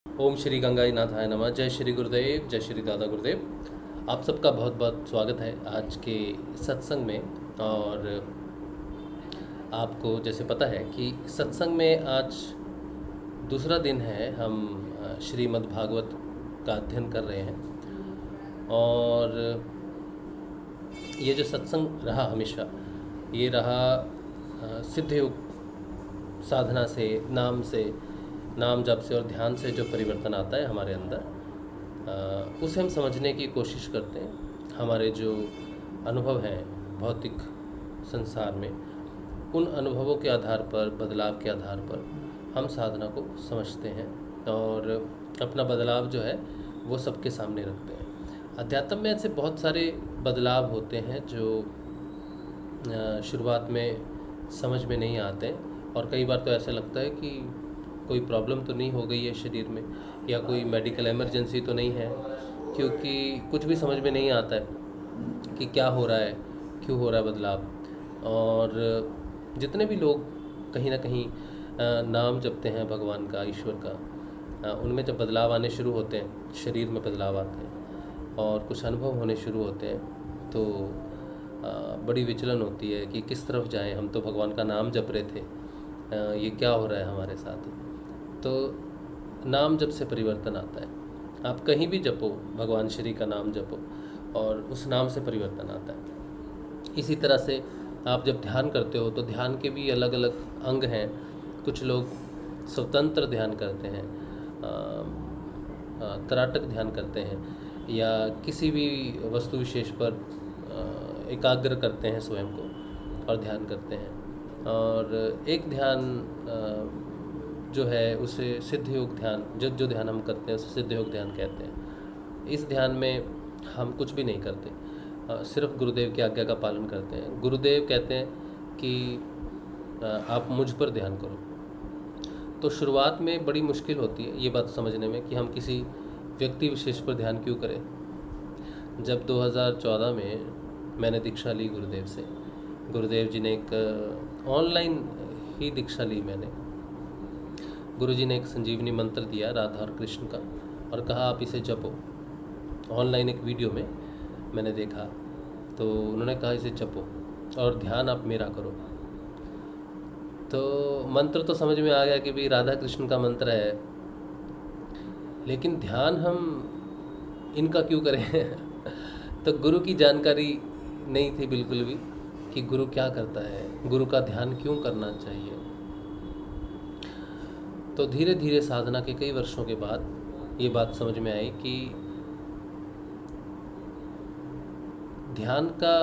ओम श्री गंगाई नाथाय नमः। जय श्री गुरुदेव, जय श्री दादा गुरुदेव। आप सबका बहुत बहुत स्वागत है आज के सत्संग में। और आपको जैसे पता है कि सत्संग में आज दूसरा दिन है। हम श्रीमद् भागवत का अध्ययन कर रहे हैं। और ये जो सत्संग रहा हमेशा, ये रहा सिद्ध योग साधना से, नाम जप से और ध्यान से जो परिवर्तन आता है हमारे अंदर, उसे हम समझने की कोशिश करते हैं। हमारे जो अनुभव हैं भौतिक संसार में, उन अनुभवों के आधार पर, बदलाव के आधार पर हम साधना को समझते हैं और अपना बदलाव जो है वो सबके सामने रखते हैं। अध्यात्म में ऐसे बहुत सारे बदलाव होते हैं जो शुरुआत में समझ में नहीं आते, और कई बार तो ऐसा लगता है कि कोई प्रॉब्लम तो नहीं हो गई है शरीर में, या कोई मेडिकल इमरजेंसी तो नहीं है, क्योंकि कुछ भी समझ में नहीं आता है कि क्या हो रहा है, क्यों हो रहा है बदलाव। और जितने भी लोग कहीं ना कहीं नाम जपते हैं भगवान का, ईश्वर का, उनमें जब बदलाव आने शुरू होते हैं, शरीर में बदलाव आते हैं और कुछ अनुभव होने शुरू होते हैं, तो बड़ी विचलन होती है कि किस तरफ जाएं। हम तो भगवान का नाम जप रहे थे, ये क्या हो रहा है हमारे साथ। तो नाम जप से परिवर्तन आता है। आप कहीं भी जपो, भगवान श्री का नाम जपो और उस नाम से परिवर्तन आता है। इसी तरह से आप जब ध्यान करते हो तो ध्यान के भी अलग अलग अंग हैं। कुछ लोग स्वतंत्र ध्यान करते हैं, तराटक ध्यान करते हैं, या किसी भी वस्तु विशेष पर एकाग्र करते हैं स्वयं को और ध्यान करते हैं। और एक ध्यान जो है उसे सिद्ध योग ध्यान, जो ध्यान हम करते हैं उसे सिद्ध योग ध्यान कहते हैं। इस ध्यान में हम कुछ भी नहीं करते, सिर्फ गुरुदेव की आज्ञा का पालन करते हैं। गुरुदेव कहते हैं कि आप मुझ पर ध्यान करो। तो शुरुआत में बड़ी मुश्किल होती है ये बात समझने में कि हम किसी व्यक्ति विशेष पर ध्यान क्यों करें। जब 2014 में मैंने दीक्षा ली गुरुदेव से, गुरुदेव जी ने एक ऑनलाइन ही दीक्षा ली मैंने। गुरुजी ने एक संजीवनी मंत्र दिया राधा और कृष्ण का, और कहा आप इसे जपो। ऑनलाइन एक वीडियो में मैंने देखा, तो उन्होंने कहा इसे जपो और ध्यान आप मेरा करो। तो मंत्र तो समझ में आ गया कि भाई राधा कृष्ण का मंत्र है, लेकिन ध्यान हम इनका क्यों करें। तो गुरु की जानकारी नहीं थी बिल्कुल भी कि गुरु क्या करता है, गुरु का ध्यान क्यों करना चाहिए। तो धीरे धीरे साधना के कई वर्षों के बाद ये बात समझ में आई कि ध्यान का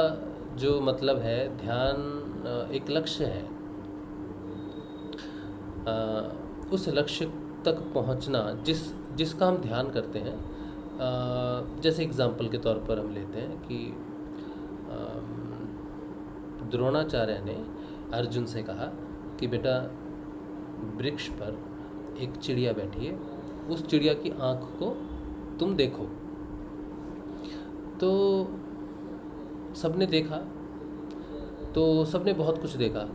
जो मतलब है, ध्यान एक लक्ष्य है। उस लक्ष्य तक पहुंचना, जिसका हम ध्यान करते हैं, जैसे एग्जाम्पल के तौर पर हम लेते हैं कि द्रोणाचार्य ने अर्जुन से कहा कि बेटा वृक्ष पर एक चिड़िया बैठी है, उस चिड़िया की आँख को तुम देखो। तो सबने देखा, तो सबने बहुत कुछ देखा,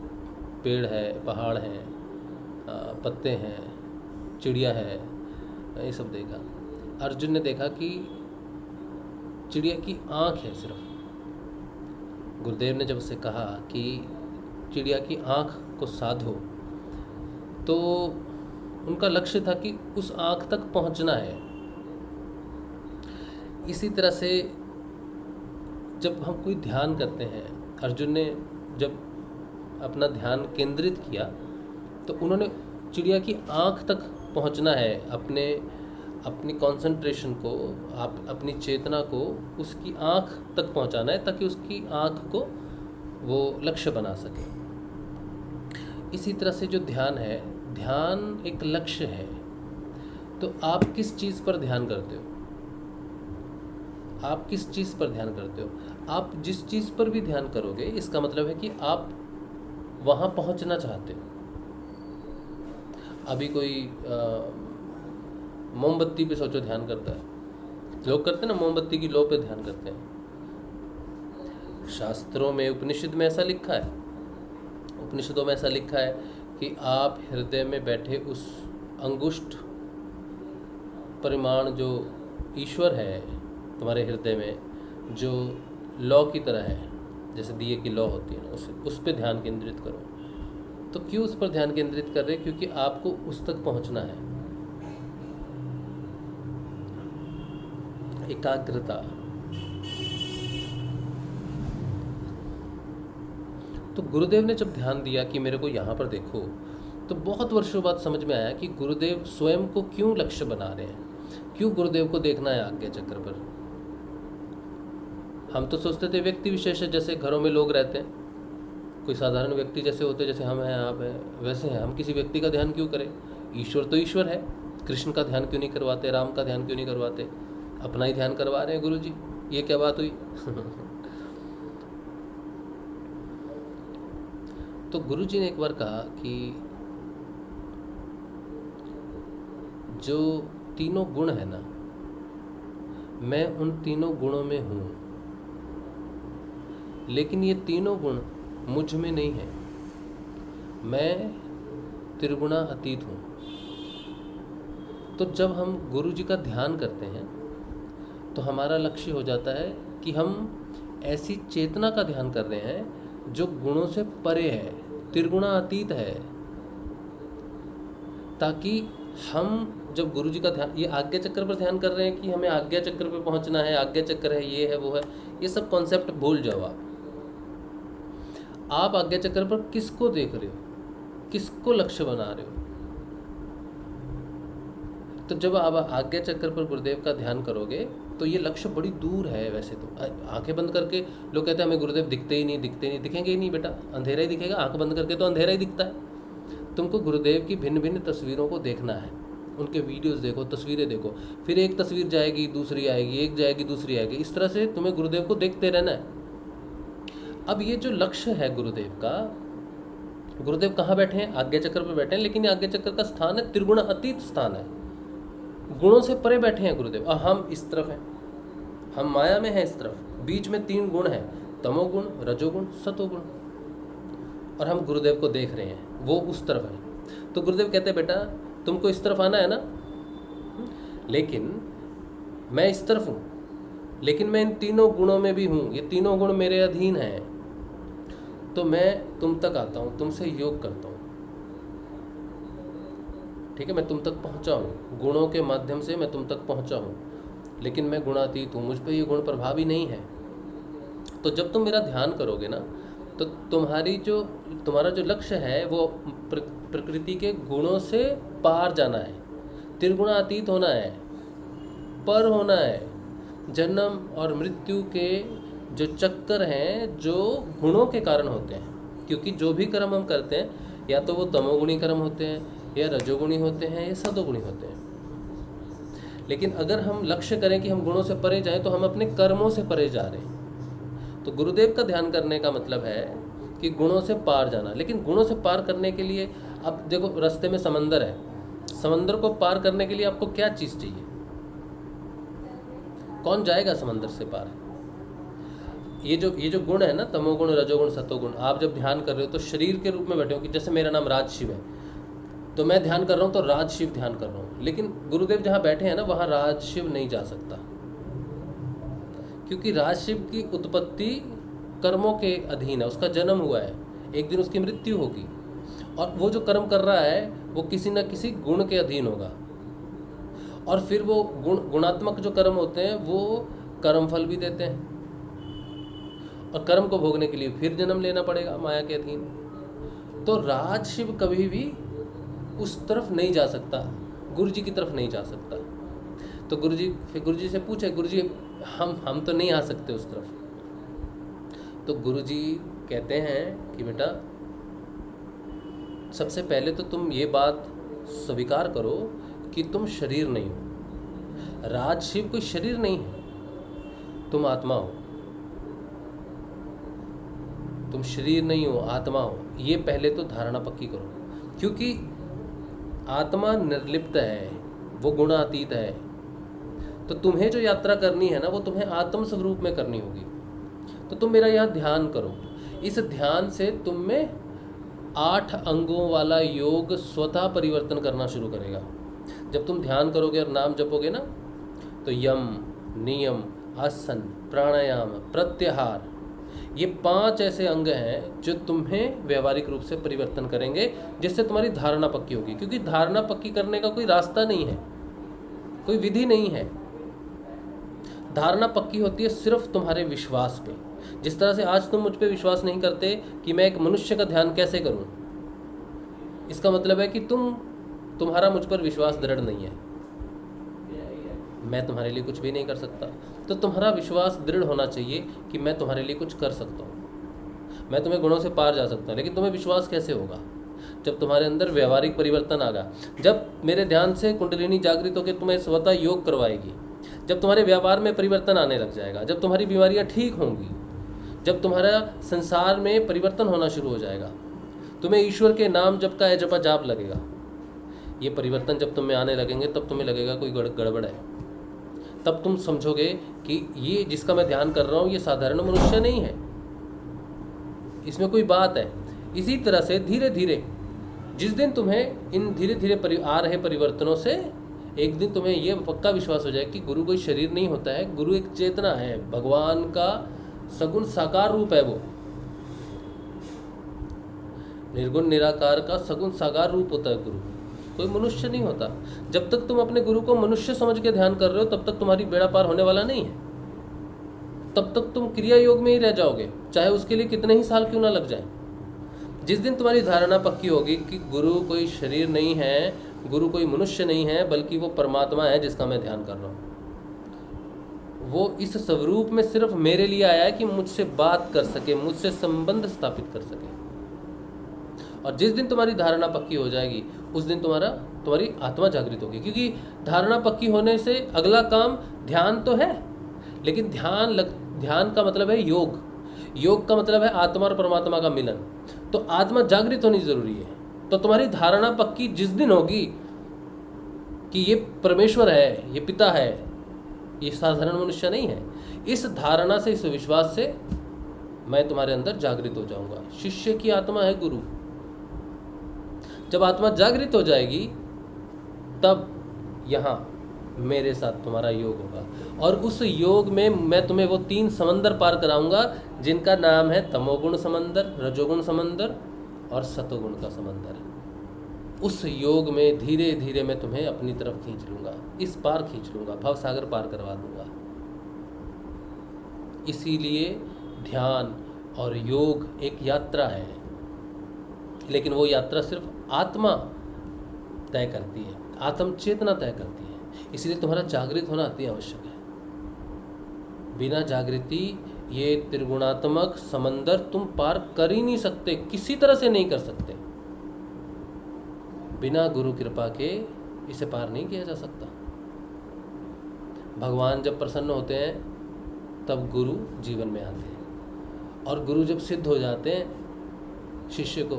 पेड़ है, पहाड़ हैं, पत्ते हैं, चिड़िया है, ये सब देखा। अर्जुन ने देखा कि चिड़िया की आँख है सिर्फ। गुरुदेव ने जब उसे कहा कि चिड़िया की आँख को साधो, तो उनका लक्ष्य था कि उस आँख तक पहुंचना है। इसी तरह से जब हम कोई ध्यान करते हैं, अर्जुन ने जब अपना ध्यान केंद्रित किया तो उन्होंने चिड़िया की आँख तक पहुंचना है। अपनी कंसंट्रेशन को, अपनी चेतना को उसकी आँख तक पहुंचाना है, ताकि उसकी आँख को वो लक्ष्य बना सके। इसी तरह से जो ध्यान है, ध्यान एक लक्ष्य है। तो आप किस चीज़ पर ध्यान करते हो? आप किस चीज़ पर ध्यान करते हो? आप जिस चीज़ पर भी ध्यान करोगे, इसका मतलब है कि आप वहाँ पहुँचना चाहते हो। अभी कोई मोमबत्ती पे सोचो ध्यान करता है, लोग करते हैं ना, मोमबत्ती की लौ पे ध्यान करते हैं। शास्त्रों में, उपनिषद में ऐसा लिखा है, उपनिषदों में ऐसा लिखा है कि आप हृदय में बैठे उस अंगुष्ठ परिमाण जो ईश्वर है तुम्हारे हृदय में, जो लौ की तरह है, जैसे दिए की लौ होती है ना, उस पर ध्यान केंद्रित करो। तो क्यों उस पर ध्यान केंद्रित कर रहे हैं? क्योंकि आपको उस तक पहुंचना है। एकाग्रता। तो गुरुदेव ने जब ध्यान दिया कि मेरे को यहाँ पर देखो, तो बहुत वर्षों बाद समझ में आया कि गुरुदेव स्वयं को क्यों लक्ष्य बना रहे हैं, क्यों गुरुदेव को देखना है आज्ञा चक्र पर। हम तो सोचते थे व्यक्ति विशेष है, जैसे घरों में लोग रहते हैं, कोई साधारण व्यक्ति जैसे होते, जैसे हम हैं आप हैं वैसे हैं, हम किसी व्यक्ति का ध्यान क्यों करें? ईश्वर तो ईश्वर है, कृष्ण का ध्यान क्यों नहीं करवाते, राम का ध्यान क्यों नहीं करवाते, अपना ही ध्यान करवा रहे हैं गुरु जी, ये क्या बात हुई? तो गुरु जी ने एक बार कहा कि जो तीनों गुण है ना, मैं उन तीनों गुणों में हूँ, लेकिन ये तीनों गुण मुझ में नहीं है, मैं त्रिगुणा अतीत हूँ। तो जब हम गुरु जी का ध्यान करते हैं तो हमारा लक्ष्य हो जाता है कि हम ऐसी चेतना का ध्यान कर रहे हैं जो गुणों से परे है, त्रिगुणा अतीत है, ताकि हम जब गुरु जी का ध्यान, ये आज्ञा चक्र पर ध्यान कर रहे हैं कि हमें आज्ञा चक्र पर पहुंचना है, आज्ञा चक्र है, ये है वो है, ये सब कॉन्सेप्ट भूल जाओ। आप आज्ञा चक्र पर किसको देख रहे हो, किसको लक्ष्य बना रहे हो? तो जब आप आज्ञा चक्र पर गुरुदेव का ध्यान करोगे तो ये लक्ष्य बड़ी दूर है। वैसे तो आंखें बंद करके लोग कहते हैं हमें गुरुदेव दिखते ही नहीं, दिखते नहीं, दिखेंगे ही नहीं बेटा, अंधेरा ही दिखेगा। आंख बंद करके तो अंधेरा ही दिखता है। तुमको गुरुदेव की भिन्न भिन्न तस्वीरों को देखना है, उनके वीडियोस देखो, तस्वीरें देखो, फिर एक तस्वीर जाएगी दूसरी आएगी, एक जाएगी दूसरी आएगी, इस तरह से तुम्हें गुरुदेव को देखते रहना है। अब ये जो लक्ष्य है गुरुदेव का, गुरुदेव कहाँ बैठे हैं? आज्ञा चक्र पर बैठे हैं, लेकिन आज्ञा चक्र का स्थान है त्रिगुण अतीत स्थान है, गुणों से परे बैठे हैं गुरुदेव। और हम इस तरफ हैं, हम माया में हैं इस तरफ, बीच में तीन गुण हैं, तमोगुण, रजोगुण, सतोगुण, और हम गुरुदेव को देख रहे हैं, वो उस तरफ है। तो गुरुदेव कहते हैं बेटा तुमको इस तरफ आना है ना, लेकिन मैं इस तरफ हूँ, लेकिन मैं इन तीनों गुणों में भी हूँ, ये तीनों गुण मेरे अधीन हैं। तो मैं तुम तक आता हूँ, तुमसे योग करता हूँ, ठीक है, मैं तुम तक पहुँचा हूँ, गुणों के माध्यम से मैं तुम तक पहुँचा हूँ, लेकिन मैं गुणातीत हूँ, मुझ पर ये गुण प्रभावी नहीं है। तो जब तुम मेरा ध्यान करोगे ना, तो तुम्हारा जो लक्ष्य है वो प्रकृति के गुणों से पार जाना है, त्रिगुणातीत होना है, पर होना है। जन्म और मृत्यु के जो चक्कर हैं जो गुणों के कारण होते हैं, क्योंकि जो भी कर्म हम करते हैं या तो वो तमोगुणी कर्म होते हैं या रजोगुणी होते हैं या सतोगुणी होते हैं। लेकिन अगर हम लक्ष्य करें कि हम गुणों से परे जाएं तो हम अपने कर्मों से परे जा रहे हैं। तो गुरुदेव का ध्यान करने का मतलब है कि गुणों से पार जाना। लेकिन गुणों से पार करने के लिए, अब देखो रास्ते में समंदर है, समंदर को पार करने के लिए आपको क्या चीज़ चाहिए? कौन जाएगा समंदर से पार? ये जो गुण है ना, तमोगुण, रजोगुण, सतोगुण, आप जब ध्यान कर रहे हो तो शरीर के रूप में बैठे हो कि जैसे मेरा नाम राज शिव है, तो मैं ध्यान कर रहा हूँ तो राज शिव ध्यान कर रहा हूँ। लेकिन गुरुदेव जहाँ बैठे हैं ना, वहाँ राज शिव नहीं जा सकता, क्योंकि राज शिव की उत्पत्ति कर्मों के अधीन है, उसका जन्म हुआ है, एक दिन उसकी मृत्यु होगी, और वो जो कर्म कर रहा है वो किसी न किसी गुण के अधीन होगा, और फिर वो गुणात्मक जो कर्म होते हैं वो कर्म फल भी देते हैं, और कर्म को भोगने के लिए फिर जन्म लेना पड़ेगा माया के अधीन। तो राज शिव कभी भी उस तरफ नहीं जा सकता, गुरु जी की तरफ नहीं जा सकता। तो गुरु जी से पूछे, गुरु जी हम तो नहीं आ सकते उस तरफ। तो गुरु जी कहते हैं कि बेटा सबसे पहले तो तुम ये बात स्वीकार करो कि तुम शरीर नहीं हो, राज शिव कोई शरीर नहीं है, तुम आत्मा हो, तुम शरीर नहीं हो, आत्मा हो। ये पहले तो धारणा पक्की करो, क्योंकि आत्मा निर्लिप्त है, वो गुणातीत है। तो तुम्हें जो यात्रा करनी है ना, वो तुम्हें आत्म स्वरूप में करनी होगी। तो तुम मेरा यहाँ ध्यान करो, इस ध्यान से तुम में 8 अंगों वाला योग स्वतः परिवर्तन करना शुरू करेगा। जब तुम ध्यान करोगे और नाम जपोगे ना, तो यम, नियम, आसन, प्राणायाम, प्रत्याहार, ये 5 ऐसे अंग हैं जो तुम्हें व्यवहारिक रूप से परिवर्तन करेंगे, जिससे तुम्हारी धारणा पक्की होगी। क्योंकि धारणा पक्की करने का कोई रास्ता नहीं है, कोई विधि नहीं है। धारणा पक्की होती है सिर्फ तुम्हारे विश्वास पे। जिस तरह से आज तुम मुझ पे विश्वास नहीं करते कि मैं एक मनुष्य का ध्यान कैसे करूं, इसका मतलब है कि तुम्हारा मुझ पर विश्वास दृढ़ नहीं है, मैं तुम्हारे लिए कुछ भी नहीं कर सकता। तो तुम्हारा विश्वास दृढ़ होना चाहिए कि मैं तुम्हारे लिए कुछ कर सकता हूँ, मैं तुम्हें गुणों से पार जा सकता हूँ। लेकिन तुम्हें विश्वास कैसे होगा? जब तुम्हारे अंदर व्यवहारिक परिवर्तन आगा, जब मेरे ध्यान से कुंडलिनी जागृत होकर तुम्हें स्वतः योग करवाएगी, जब तुम्हारे व्यवहार में परिवर्तन आने लग जाएगा, जब तुम्हारी बीमारियाँ ठीक होंगी, जब तुम्हारा संसार में परिवर्तन होना शुरू हो जाएगा, तुम्हें ईश्वर के नाम जप का जपा जाप लगेगा। ये परिवर्तन जब तुम में आने लगेंगे, तब तुम्हें लगेगा कोई गड़बड़ है। तब तुम समझोगे कि ये जिसका मैं ध्यान कर रहा हूँ ये साधारण मनुष्य नहीं है, इसमें कोई बात है। इसी तरह से धीरे धीरे जिस दिन तुम्हें इन धीरे धीरे आ रहे परिवर्तनों से एक दिन तुम्हें ये पक्का विश्वास हो जाए कि गुरु कोई शरीर नहीं होता है, गुरु एक चेतना है, भगवान का सगुण साकार रूप है। वो निर्गुण निराकार का सगुण साकार रूप होता है गुरु, कोई मनुष्य नहीं होता। जब तक तुम अपने गुरु को मनुष्य समझ के ध्यान कर रहे हो, तब तक तुम्हारी बेड़ा पार होने वाला नहीं है। तब तक तुम क्रिया योग में ही रह जाओगे, चाहे उसके लिए कितने ही साल क्यों ना लग जाए। जिस दिन तुम्हारी धारणा पक्की होगी कि गुरु कोई शरीर नहीं है, गुरु कोई मनुष्य नहीं है, बल्कि वो परमात्मा है जिसका मैं ध्यान कर रहा हूँ, वो इस स्वरूप में सिर्फ मेरे लिए आया है कि मुझसे बात कर सके, मुझसे संबंध स्थापित कर सके। और जिस दिन तुम्हारी धारणा पक्की हो जाएगी, उस दिन तुम्हारी आत्मा जागृत होगी। क्योंकि धारणा पक्की होने से अगला काम ध्यान तो है, लेकिन ध्यान का मतलब है योग, योग का मतलब है आत्मा और परमात्मा का मिलन। तो आत्मा जागृत होनी जरूरी है। तो तुम्हारी धारणा पक्की जिस दिन होगी कि ये परमेश्वर है, ये पिता है, ये साधारण मनुष्य नहीं है, इस धारणा से, इस विश्वास से मैं तुम्हारे अंदर जागृत हो जाऊंगा। शिष्य की आत्मा है गुरु। जब आत्मा जागृत हो जाएगी, तब यहाँ मेरे साथ तुम्हारा योग होगा, और उस योग में मैं तुम्हें वो 3 समंदर पार कराऊंगा जिनका नाम है तमोगुण समंदर, रजोगुण समंदर और सतोगुण का समंदर। उस योग में धीरे धीरे मैं तुम्हें अपनी तरफ खींच लूंगा, इस पार खींच लूंगा, भवसागर पार करवा दूंगा। इसीलिए ध्यान और योग एक यात्रा है, लेकिन वो यात्रा सिर्फ आत्मा तय करती है, आत्म चेतना तय करती है। इसलिए तुम्हारा जागृत होना अति आवश्यक है। बिना जागृति ये त्रिगुणात्मक समंदर तुम पार कर ही नहीं सकते, किसी तरह से नहीं कर सकते। बिना गुरु कृपा के इसे पार नहीं किया जा सकता। भगवान जब प्रसन्न होते हैं तब गुरु जीवन में आते हैं, और गुरु जब सिद्ध हो जाते हैं शिष्य को,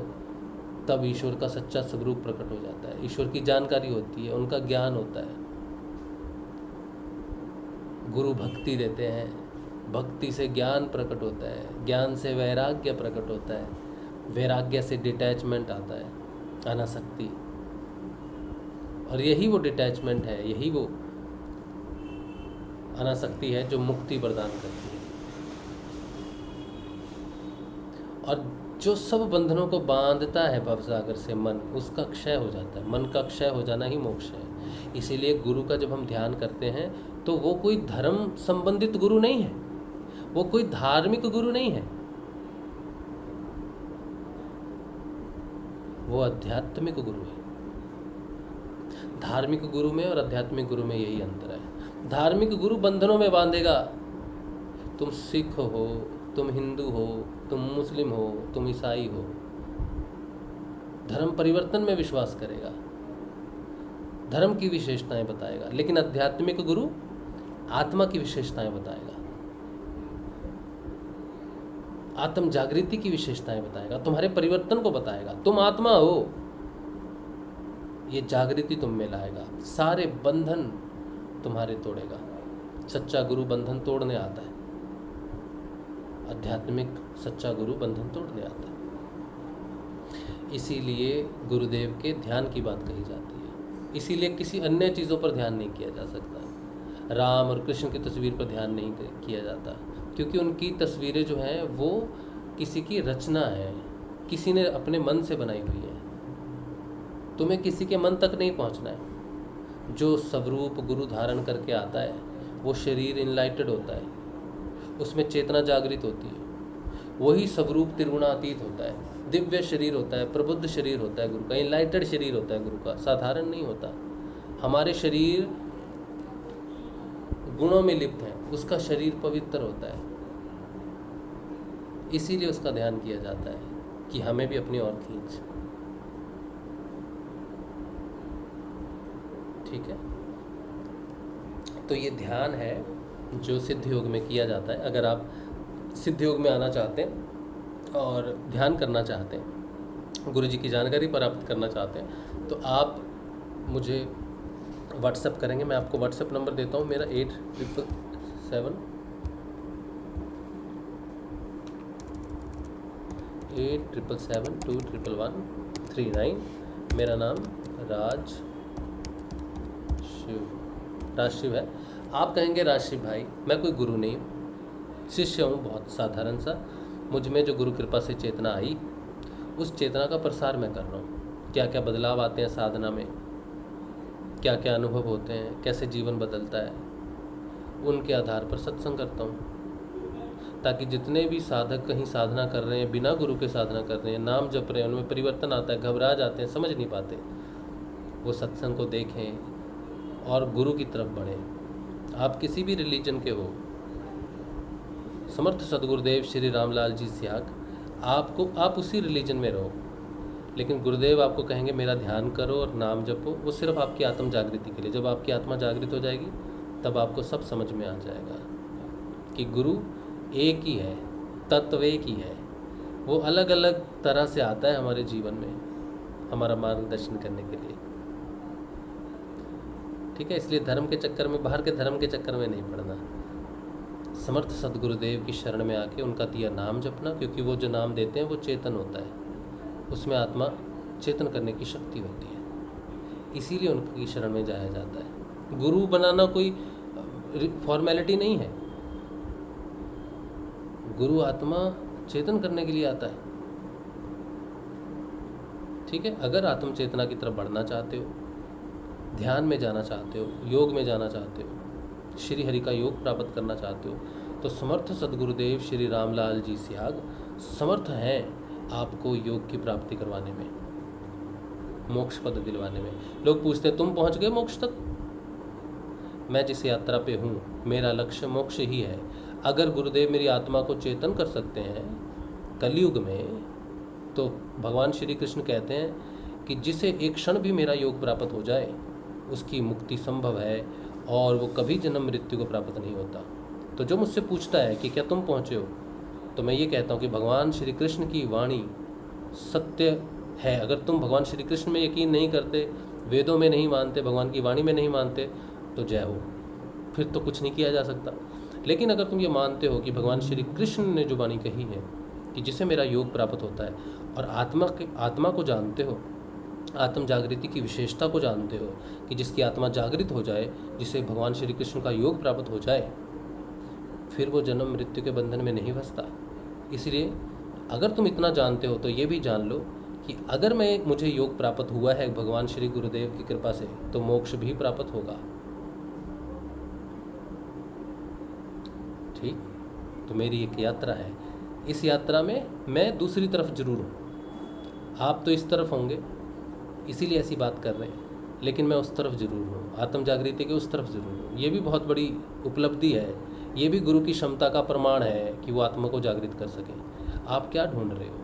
तब ईश्वर का सच्चा स्वरूप प्रकट हो जाता है। ईश्वर की जानकारी होती है, उनका ज्ञान होता है। गुरु भक्ति देते हैं, भक्ति से ज्ञान प्रकट होता है, ज्ञान से वैराग्य प्रकट होता है, वैराग्य से डिटैचमेंट आता है, अनासक्ति। और यही वो डिटैचमेंट है, यही वो अनासक्ति है जो मुक्ति प्रदान करती है। और जो सब बंधनों को बांधता है भवसागर से मन, उसका क्षय हो जाता है। मन का क्षय हो जाना ही मोक्ष है। इसीलिए गुरु का जब हम ध्यान करते हैं तो वो कोई धर्म संबंधित गुरु नहीं है, वो कोई धार्मिक गुरु नहीं है, वो आध्यात्मिक गुरु है। धार्मिक गुरु में और आध्यात्मिक गुरु में यही अंतर है। धार्मिक गुरु बंधनों में बांधेगा, तुम सिख हो, तुम हिंदू हो, तुम मुस्लिम हो, तुम ईसाई हो। धर्म परिवर्तन में विश्वास करेगा, धर्म की विशेषताएं बताएगा। लेकिन आध्यात्मिक गुरु आत्मा की विशेषताएं बताएगा, आत्म जागृति की विशेषताएं बताएगा, तुम्हारे परिवर्तन को बताएगा। तुम आत्मा हो, ये जागृति तुम में लाएगा, सारे बंधन तुम्हारे तोड़ेगा। सच्चा गुरु बंधन तोड़ने आता है, आध्यात्मिक सच्चा गुरु बंधन तोड़ने आता है। इसीलिए गुरुदेव के ध्यान की बात कही जाती है। इसीलिए किसी अन्य चीज़ों पर ध्यान नहीं किया जा सकता। राम और कृष्ण की तस्वीर पर ध्यान नहीं किया जाता, क्योंकि उनकी तस्वीरें जो हैं वो किसी की रचना है, किसी ने अपने मन से बनाई हुई है। तुम्हें किसी के मन तक नहीं पहुंचना है। जो स्वरूप गुरु धारण करके आता है वो शरीर इनलाइटेड होता है, उसमें चेतना जागृत होती है। वही स्वरूप त्रिगुणातीत होता है, दिव्य शरीर होता है, प्रबुद्ध शरीर होता है गुरु का, इनलाइटेड शरीर होता है गुरु का, साधारण नहीं होता। हमारे शरीर गुणों में लिप्त है, उसका शरीर पवित्र होता है। इसीलिए उसका ध्यान किया जाता है कि हमें भी अपनी ओर खींच। ठीक है, तो ये ध्यान है जो सिद्ध योग में किया जाता है। अगर आप सिद्ध योग में आना चाहते हैं और ध्यान करना चाहते हैं, गुरु जी की जानकारी प्राप्त करना चाहते हैं, तो आप मुझे व्हाट्सएप करेंगे। मैं आपको व्हाट्सएप नंबर देता हूँ मेरा 8777211139। मेरा नाम राजशिव है। आप कहेंगे राजशिव भाई मैं कोई गुरु नहीं हूँ, शिष्य हूँ बहुत साधारण सा। मुझ में जो गुरु कृपा से चेतना आई, उस चेतना का प्रसार मैं कर रहा हूँ। क्या क्या बदलाव आते हैं साधना में, क्या क्या अनुभव होते हैं, कैसे जीवन बदलता है, उनके आधार पर सत्संग करता हूँ, ताकि जितने भी साधक कहीं साधना कर रहे हैं, बिना गुरु के साधना कर रहे हैं, नाम जप रहे हैं, उनमें परिवर्तन आता है, घबरा जाते हैं, समझ नहीं पाते, वो सत्संग को देखें और गुरु की तरफ बढ़ें। आप किसी भी रिलीजन के हो, समर्थ सदगुरुदेव श्री रामलाल जी सियाग, आप उसी रिलीजन में रहो, लेकिन गुरुदेव आपको कहेंगे मेरा ध्यान करो और नाम जपो। वो सिर्फ आपकी आत्म जागृति के लिए। जब आपकी आत्मा जागृत हो जाएगी तब आपको सब समझ में आ जाएगा कि गुरु एक ही है, तत्व एक ही है। वो अलग अलग तरह से आता है हमारे जीवन में हमारा मार्गदर्शन करने के लिए। ठीक है, इसलिए धर्म के चक्कर में, बाहर के धर्म के चक्कर में नहीं पड़ना। समर्थ सदगुरुदेव की शरण में आके उनका दिया नाम जपना, क्योंकि वो जो नाम देते हैं वो चेतन होता है, उसमें आत्मा चेतन करने की शक्ति होती है, इसीलिए उनकी शरण में जाया जाता है। गुरु बनाना कोई फॉर्मेलिटी नहीं है, गुरु आत्मा चेतन करने के लिए आता है। ठीक है, अगर आत्म चेतना की तरफ बढ़ना चाहते हो, ध्यान में जाना चाहते हो, योग में जाना चाहते हो, श्री हरि का योग प्राप्त करना चाहते हो, तो समर्थ सदगुरुदेव श्री रामलाल जी सियाग समर्थ हैं आपको योग की प्राप्ति करवाने में, मोक्ष पद दिलवाने में। लोग पूछते हैं तुम पहुंच गए मोक्ष तक? मैं जिस यात्रा पे हूँ मेरा लक्ष्य मोक्ष ही है। अगर गुरुदेव मेरी आत्मा को चेतन कर सकते हैं कलयुग में, तो भगवान श्री कृष्ण कहते हैं कि जिसे एक क्षण भी मेरा योग प्राप्त हो जाए उसकी मुक्ति संभव है और वो कभी जन्म मृत्यु को प्राप्त नहीं होता। तो जो मुझसे पूछता है कि क्या तुम पहुँचे हो, तो मैं ये कहता हूँ कि भगवान श्री कृष्ण की वाणी सत्य है। अगर तुम भगवान श्री कृष्ण में यकीन नहीं करते, वेदों में नहीं मानते, भगवान की वाणी में नहीं मानते, तो जय हो, फिर तो कुछ नहीं किया जा सकता। लेकिन अगर तुम ये मानते हो कि भगवान श्री कृष्ण ने जो वाणी कही है कि जिसे मेरा योग प्राप्त होता है, और आत्मा को जानते हो, आत्म जागृति की विशेषता को जानते हो कि जिसकी आत्मा जागृत हो जाए, जिसे भगवान श्री कृष्ण का योग प्राप्त हो जाए, फिर वो जन्म मृत्यु के बंधन में नहीं फंसता। इसलिए अगर तुम इतना जानते हो तो ये भी जान लो कि अगर मुझे योग प्राप्त हुआ है भगवान श्री गुरुदेव की कृपा से, तो मोक्ष भी प्राप्त होगा। ठीक, तो मेरी एक यात्रा है, इस यात्रा में मैं दूसरी तरफ जरूर हूँ। आप तो इस तरफ होंगे इसीलिए ऐसी बात कर रहे हैं, लेकिन मैं उस तरफ जरूर हूँ, आत्म जागृति के उस तरफ जरूर हूँ। ये भी बहुत बड़ी उपलब्धि है, ये भी गुरु की क्षमता का प्रमाण है कि वो आत्मा को जागृत कर सके। आप क्या ढूंढ रहे हो?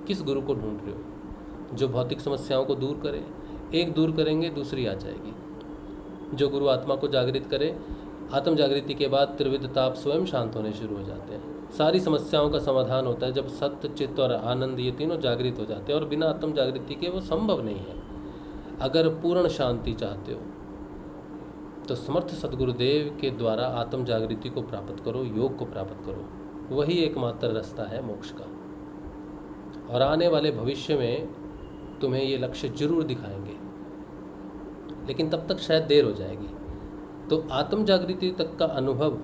किस गुरु को ढूंढ रहे हो? जो भौतिक समस्याओं को दूर करे, एक दूर करेंगे दूसरी आ जाएगी। जो गुरु आत्मा को जागृत करे, आत्म जागृति के बाद त्रिविध ताप स्वयं शांत होने शुरू हो जाते हैं। सारी समस्याओं का समाधान होता है जब सत्य, चित्त और आनंद ये तीनों जागृत हो जाते हैं, और बिना आत्म जागृति के वो संभव नहीं है। अगर पूर्ण शांति चाहते हो तो समर्थ सदगुरुदेव के द्वारा आत्म जागृति को प्राप्त करो, योग को प्राप्त करो, वही एकमात्र रास्ता है मोक्ष का। और आने वाले भविष्य में तुम्हें ये लक्ष्य जरूर दिखाएंगे लेकिन तब तक शायद देर हो जाएगी। तो आत्म जागृति तक का अनुभव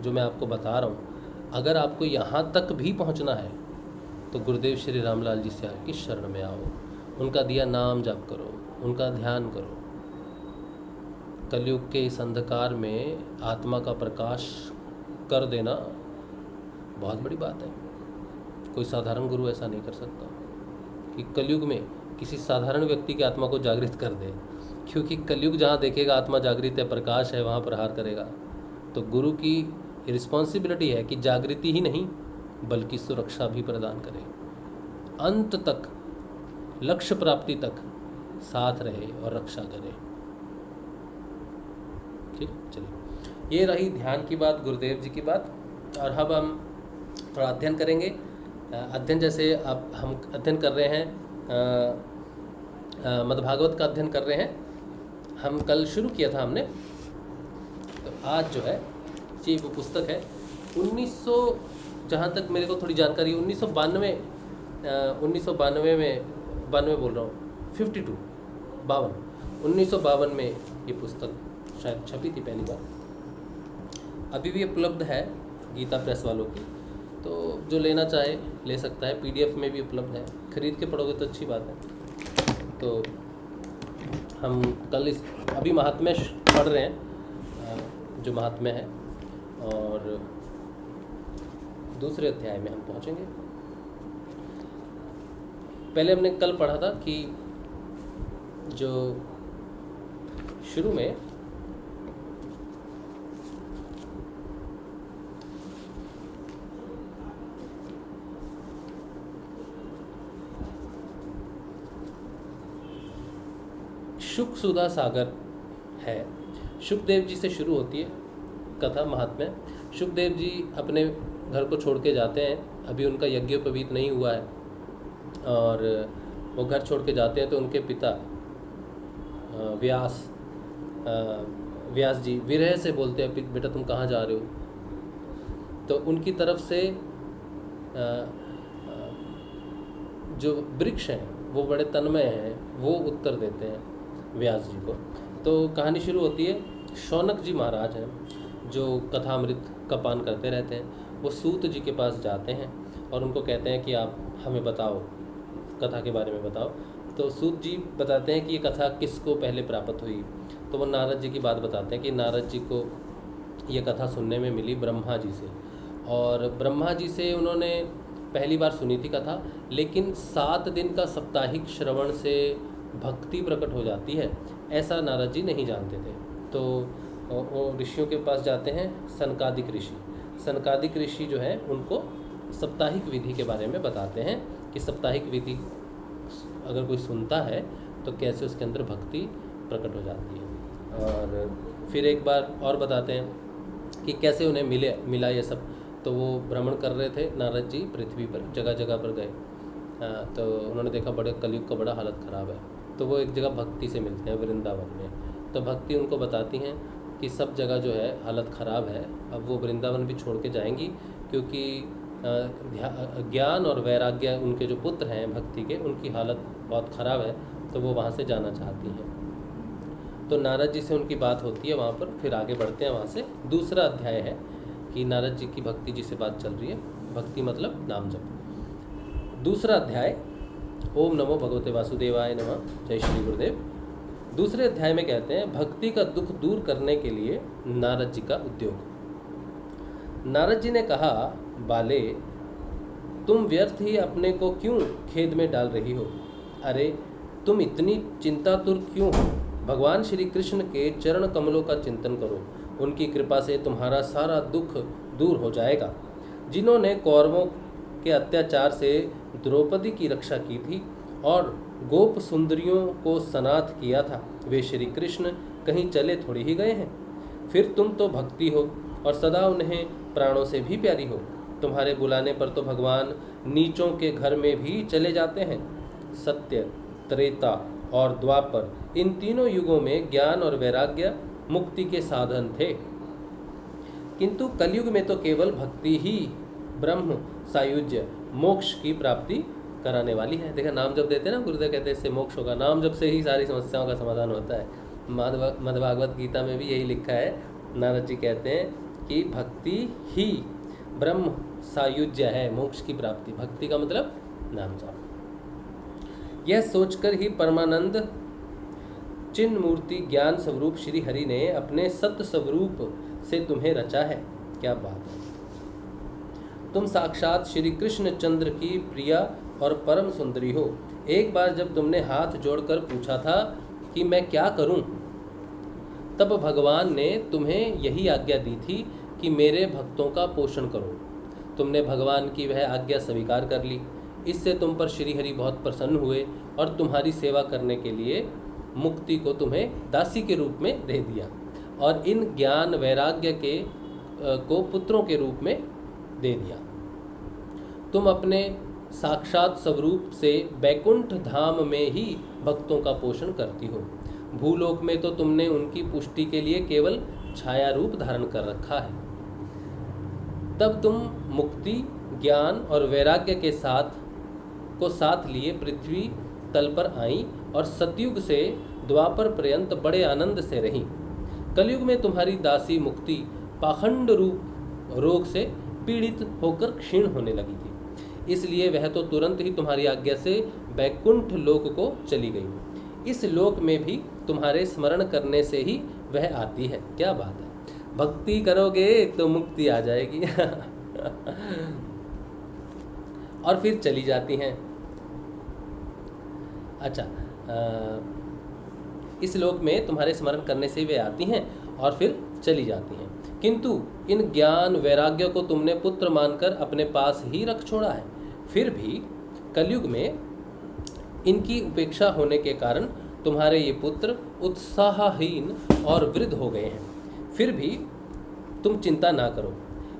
जो मैं आपको बता रहा हूँ, अगर आपको यहाँ तक भी पहुँचना है तो गुरुदेव श्री रामलाल जी से आपकी शरण में आओ, उनका दिया नाम जाप करो, उनका ध्यान करो। कलयुग के इस अंधकार में आत्मा का प्रकाश कर देना बहुत बड़ी बात है। कोई साधारण गुरु ऐसा नहीं कर सकता कि कलयुग में किसी साधारण व्यक्ति की आत्मा को जागृत कर दे, क्योंकि कलयुग जहाँ देखेगा आत्मा जागृत है, प्रकाश है, वहाँ प्रहार करेगा। तो गुरु की रिस्पॉन्सिबिलिटी है कि जागृति ही नहीं बल्कि सुरक्षा भी प्रदान करे, अंत तक लक्ष्य प्राप्ति तक साथ रहे और रक्षा करे। ठीक, चलिए, ये रही ध्यान की बात, गुरुदेव जी की बात। और अब हम थोड़ा अध्ययन करेंगे। अध्ययन जैसे अब हम अध्ययन कर रहे हैं, मद्भागवत का अध्ययन कर रहे हैं। हम कल शुरू किया था हमने, तो आज जो है ये वो पुस्तक है 1900, जहाँ तक मेरे को थोड़ी जानकारी, 1992 में 92 बोल रहा हूँ, 1952 में ये पुस्तक शायद छपी थी पहली बार। अभी भी उपलब्ध है गीता प्रेस वालों की, तो जो लेना चाहे ले सकता है। PDF में भी उपलब्ध है, खरीद के पढ़ोगे तो अच्छी बात है। तो हम कल इस अभी महात्म्य पढ़ रहे हैं, जो महात्म्य है, और दूसरे अध्याय में हम पहुंचेंगे। पहले हमने कल पढ़ा था कि जो शुरू में शुक सुधा सागर है, शुकदेव जी से शुरू होती है कथा महात्म्य। शुकदेव जी अपने घर को छोड़ के जाते हैं, अभी उनका यज्ञोपवीत नहीं हुआ है, और वो घर छोड़ के जाते हैं। तो उनके पिता व्यास जी विरह से बोलते हैं, बेटा तुम कहाँ जा रहे हो। तो उनकी तरफ से जो वृक्ष हैं वो बड़े तन्मय हैं, वो उत्तर देते हैं व्यास जी को। तो कहानी शुरू होती है। शौनक जी महाराज हैं जो कथामृत का पान करते रहते हैं, वो सूत जी के पास जाते हैं और उनको कहते हैं कि आप हमें बताओ, कथा के बारे में बताओ। तो सूत जी बताते हैं कि ये कथा किसको पहले प्राप्त हुई। तो वो नारद जी की बात बताते हैं कि नारद जी को ये कथा सुनने में मिली ब्रह्मा जी से, और ब्रह्मा जी से उन्होंने पहली बार सुनी थी कथा, लेकिन 7 दिन का साप्ताहिक श्रवण से भक्ति प्रकट हो जाती है, ऐसा नारद जी नहीं जानते थे। तो वो ऋषियों के पास जाते हैं, सनकादिक ऋषि। सनकादिक ऋषि जो है उनको साप्ताहिक विधि के बारे में बताते हैं कि साप्ताहिक विधि अगर कोई सुनता है तो कैसे उसके अंदर भक्ति प्रकट हो जाती है। और फिर एक बार और बताते हैं कि कैसे उन्हें मिला ये सब। तो वो भ्रमण कर रहे थे नारद जी, पृथ्वी पर जगह जगह पर गए। तो उन्होंने देखा बड़े कलयुग का बड़ा हालत ख़राब है। तो वो एक जगह भक्ति से मिलते हैं वृंदावन में। तो भक्ति उनको बताती हैं कि सब जगह जो है हालत ख़राब है, अब वो वृंदावन भी छोड़ के जाएंगी, क्योंकि ज्ञान और वैराग्य उनके जो पुत्र हैं भक्ति के, उनकी हालत बहुत ख़राब है, तो वो वहाँ से जाना चाहती हैं। तो नारद जी से उनकी बात होती है वहाँ पर। फिर आगे बढ़ते हैं वहाँ से। दूसरा अध्याय है कि नारद जी की भक्ति जी से बात चल रही है, भक्ति मतलब नाम जप। दूसरा अध्याय, ओम नमो भगवते वासुदेवाय नमः, जय श्री गुरुदेव। दूसरे अध्याय में कहते हैं भक्ति का दुख दूर करने के लिए नारद जी का उद्योग। नारद जी ने कहा, बाले तुम व्यर्थ ही अपने को क्यों खेद में डाल रही हो? अरे तुम इतनी चिंतातुर क्यों हो? भगवान श्री कृष्ण के चरण कमलों का चिंतन करो, उनकी कृपा से तुम्हारा सारा दुख दूर हो जाएगा। जिन्होंने कौरवों के अत्याचार से द्रौपदी की रक्षा की थी और गोप सुंदरियों को सनाथ किया था, वे श्री कृष्ण कहीं चले थोड़ी ही गए हैं। फिर तुम तो भक्ति हो और सदा उन्हें प्राणों से भी प्यारी हो। तुम्हारे बुलाने पर तो भगवान नीचों के घर में भी चले जाते हैं। सत्य, त्रेता और द्वापर, इन तीनों युगों में ज्ञान और वैराग्य मुक्ति के साधन थे, किंतु कलयुग में तो केवल भक्ति ही ब्रह्म सायुज्य मोक्ष की प्राप्ति कराने वाली है। देखा, नाम जप देते हैं ना, गुरुदेव कहते हैं इससे मोक्ष होगा, नाम जप से ही सारी समस्याओं का समाधान होता है। मद्भागवत गीता में भी यही लिखा है। नारद जी कहते हैं कि भक्ति ही ब्रह्म सायुज्य है, मोक्ष की प्राप्ति। भक्ति का मतलब नाम जाप। यह सोचकर ही परमानंद चिन्ह मूर्ति ज्ञान स्वरूप श्री हरि ने अपने सत्य स्वरूप से तुम्हें रचा है। क्या बात है! तुम साक्षात श्री कृष्ण चंद्र की प्रिया और परम सुंदरी हो। एक बार जब तुमने हाथ जोड़कर पूछा था कि मैं क्या करूं, तब भगवान ने तुम्हें यही आज्ञा दी थी कि मेरे भक्तों का पोषण करो। तुमने भगवान की वह आज्ञा स्वीकार कर ली। इससे तुम पर श्री हरि बहुत प्रसन्न हुए और तुम्हारी सेवा करने के लिए मुक्ति को तुम्हें दासी के रूप में दे दिया और इन ज्ञान वैराग्य के को पुत्रों के रूप में दे दिया। तुम अपने साक्षात स्वरूप से बैकुंठ धाम में ही भक्तों का पोषण करती हो। भूलोक में तो तुमने उनकी पुष्टि के लिए केवल छाया रूप धारण कर रखा है। तब तुम मुक्ति, ज्ञान और वैराग्य के साथ लिए पृथ्वी तल पर आई और सतयुग से द्वापर पर्यंत बड़े आनंद से रही। कलयुग में तुम्हारी दासी मुक्ति पाखंड रूप रोग से पीड़ित होकर क्षीण होने लगी थी, इसलिए वह तो तुरंत ही तुम्हारी आज्ञा से बैकुंठ लोक को चली गई। इस लोक में भी तुम्हारे स्मरण करने से ही वह आती है। क्या बात है! भक्ति करोगे तो मुक्ति आ जाएगी और फिर चली जाती हैं। अच्छा, इस लोक में तुम्हारे स्मरण करने से वे आती हैं और फिर चली जाती हैं, किंतु इन ज्ञान वैराग्य को तुमने पुत्र मानकर अपने पास ही रख छोड़ा है। फिर भी कलयुग में इनकी उपेक्षा होने के कारण तुम्हारे ये पुत्र उत्साहहीन और वृद्ध हो गए हैं। फिर भी तुम चिंता ना करो,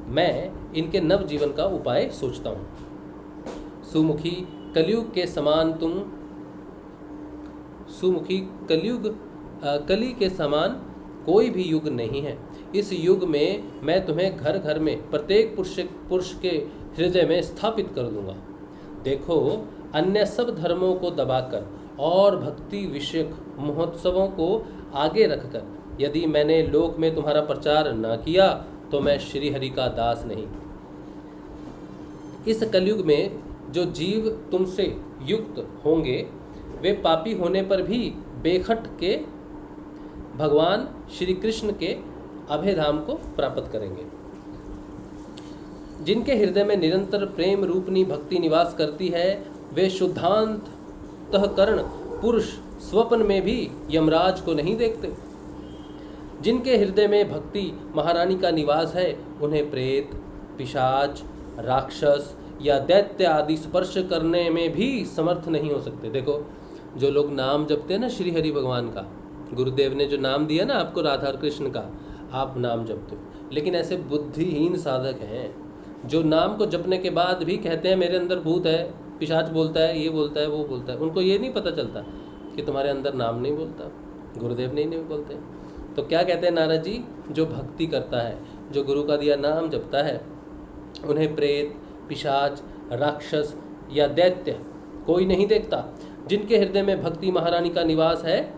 मैं इनके नव जीवन का उपाय सोचता हूँ। सुमुखी कलयुग के समान कली के समान कोई भी युग नहीं है। इस युग में मैं तुम्हें घर घर में प्रत्येक पुरुष के हृदय में स्थापित कर दूंगा। देखो, अन्य सब धर्मों को दबाकर और भक्ति विषयक महोत्सवों को आगे रखकर यदि मैंने लोक में तुम्हारा प्रचार न किया तो मैं श्री हरि का दास नहीं। इस कलयुग में जो जीव तुमसे युक्त होंगे वे पापी होने पर भी बेखट के भगवान श्री कृष्ण के अभय धाम को प्राप्त करेंगे। जिनके हृदय में निरंतर प्रेम रूपनी भक्ति निवास करती है, वे शुद्धांतःकरण पुरुष स्वप्न में भी यमराज को नहीं देखते। जिनके हृदय में भक्ति महारानी का निवास है, उन्हें प्रेत, पिशाच, राक्षस या दैत्य आदि स्पर्श करने में भी समर्थ नहीं हो सकते। देखो, जो लोग नाम जपते हैं ना श्री हरि भगवान का, गुरुदेव ने जो नाम दिया ना आपको राधा कृष्ण का, आप नाम जपते हो, लेकिन ऐसे बुद्धिहीन साधक हैं जो नाम को जपने के बाद भी कहते हैं मेरे अंदर भूत है, पिशाच बोलता है, ये बोलता है, वो बोलता है। उनको ये नहीं पता चलता कि तुम्हारे अंदर नाम नहीं बोलता, गुरुदेव नहीं बोलते। तो क्या कहते हैं नारद जी? जो भक्ति करता है, जो गुरु का दिया नाम जपता है, उन्हें प्रेत, पिशाच, राक्षस या दैत्य कोई नहीं देखता। जिनके हृदय में भक्ति महारानी का निवास है,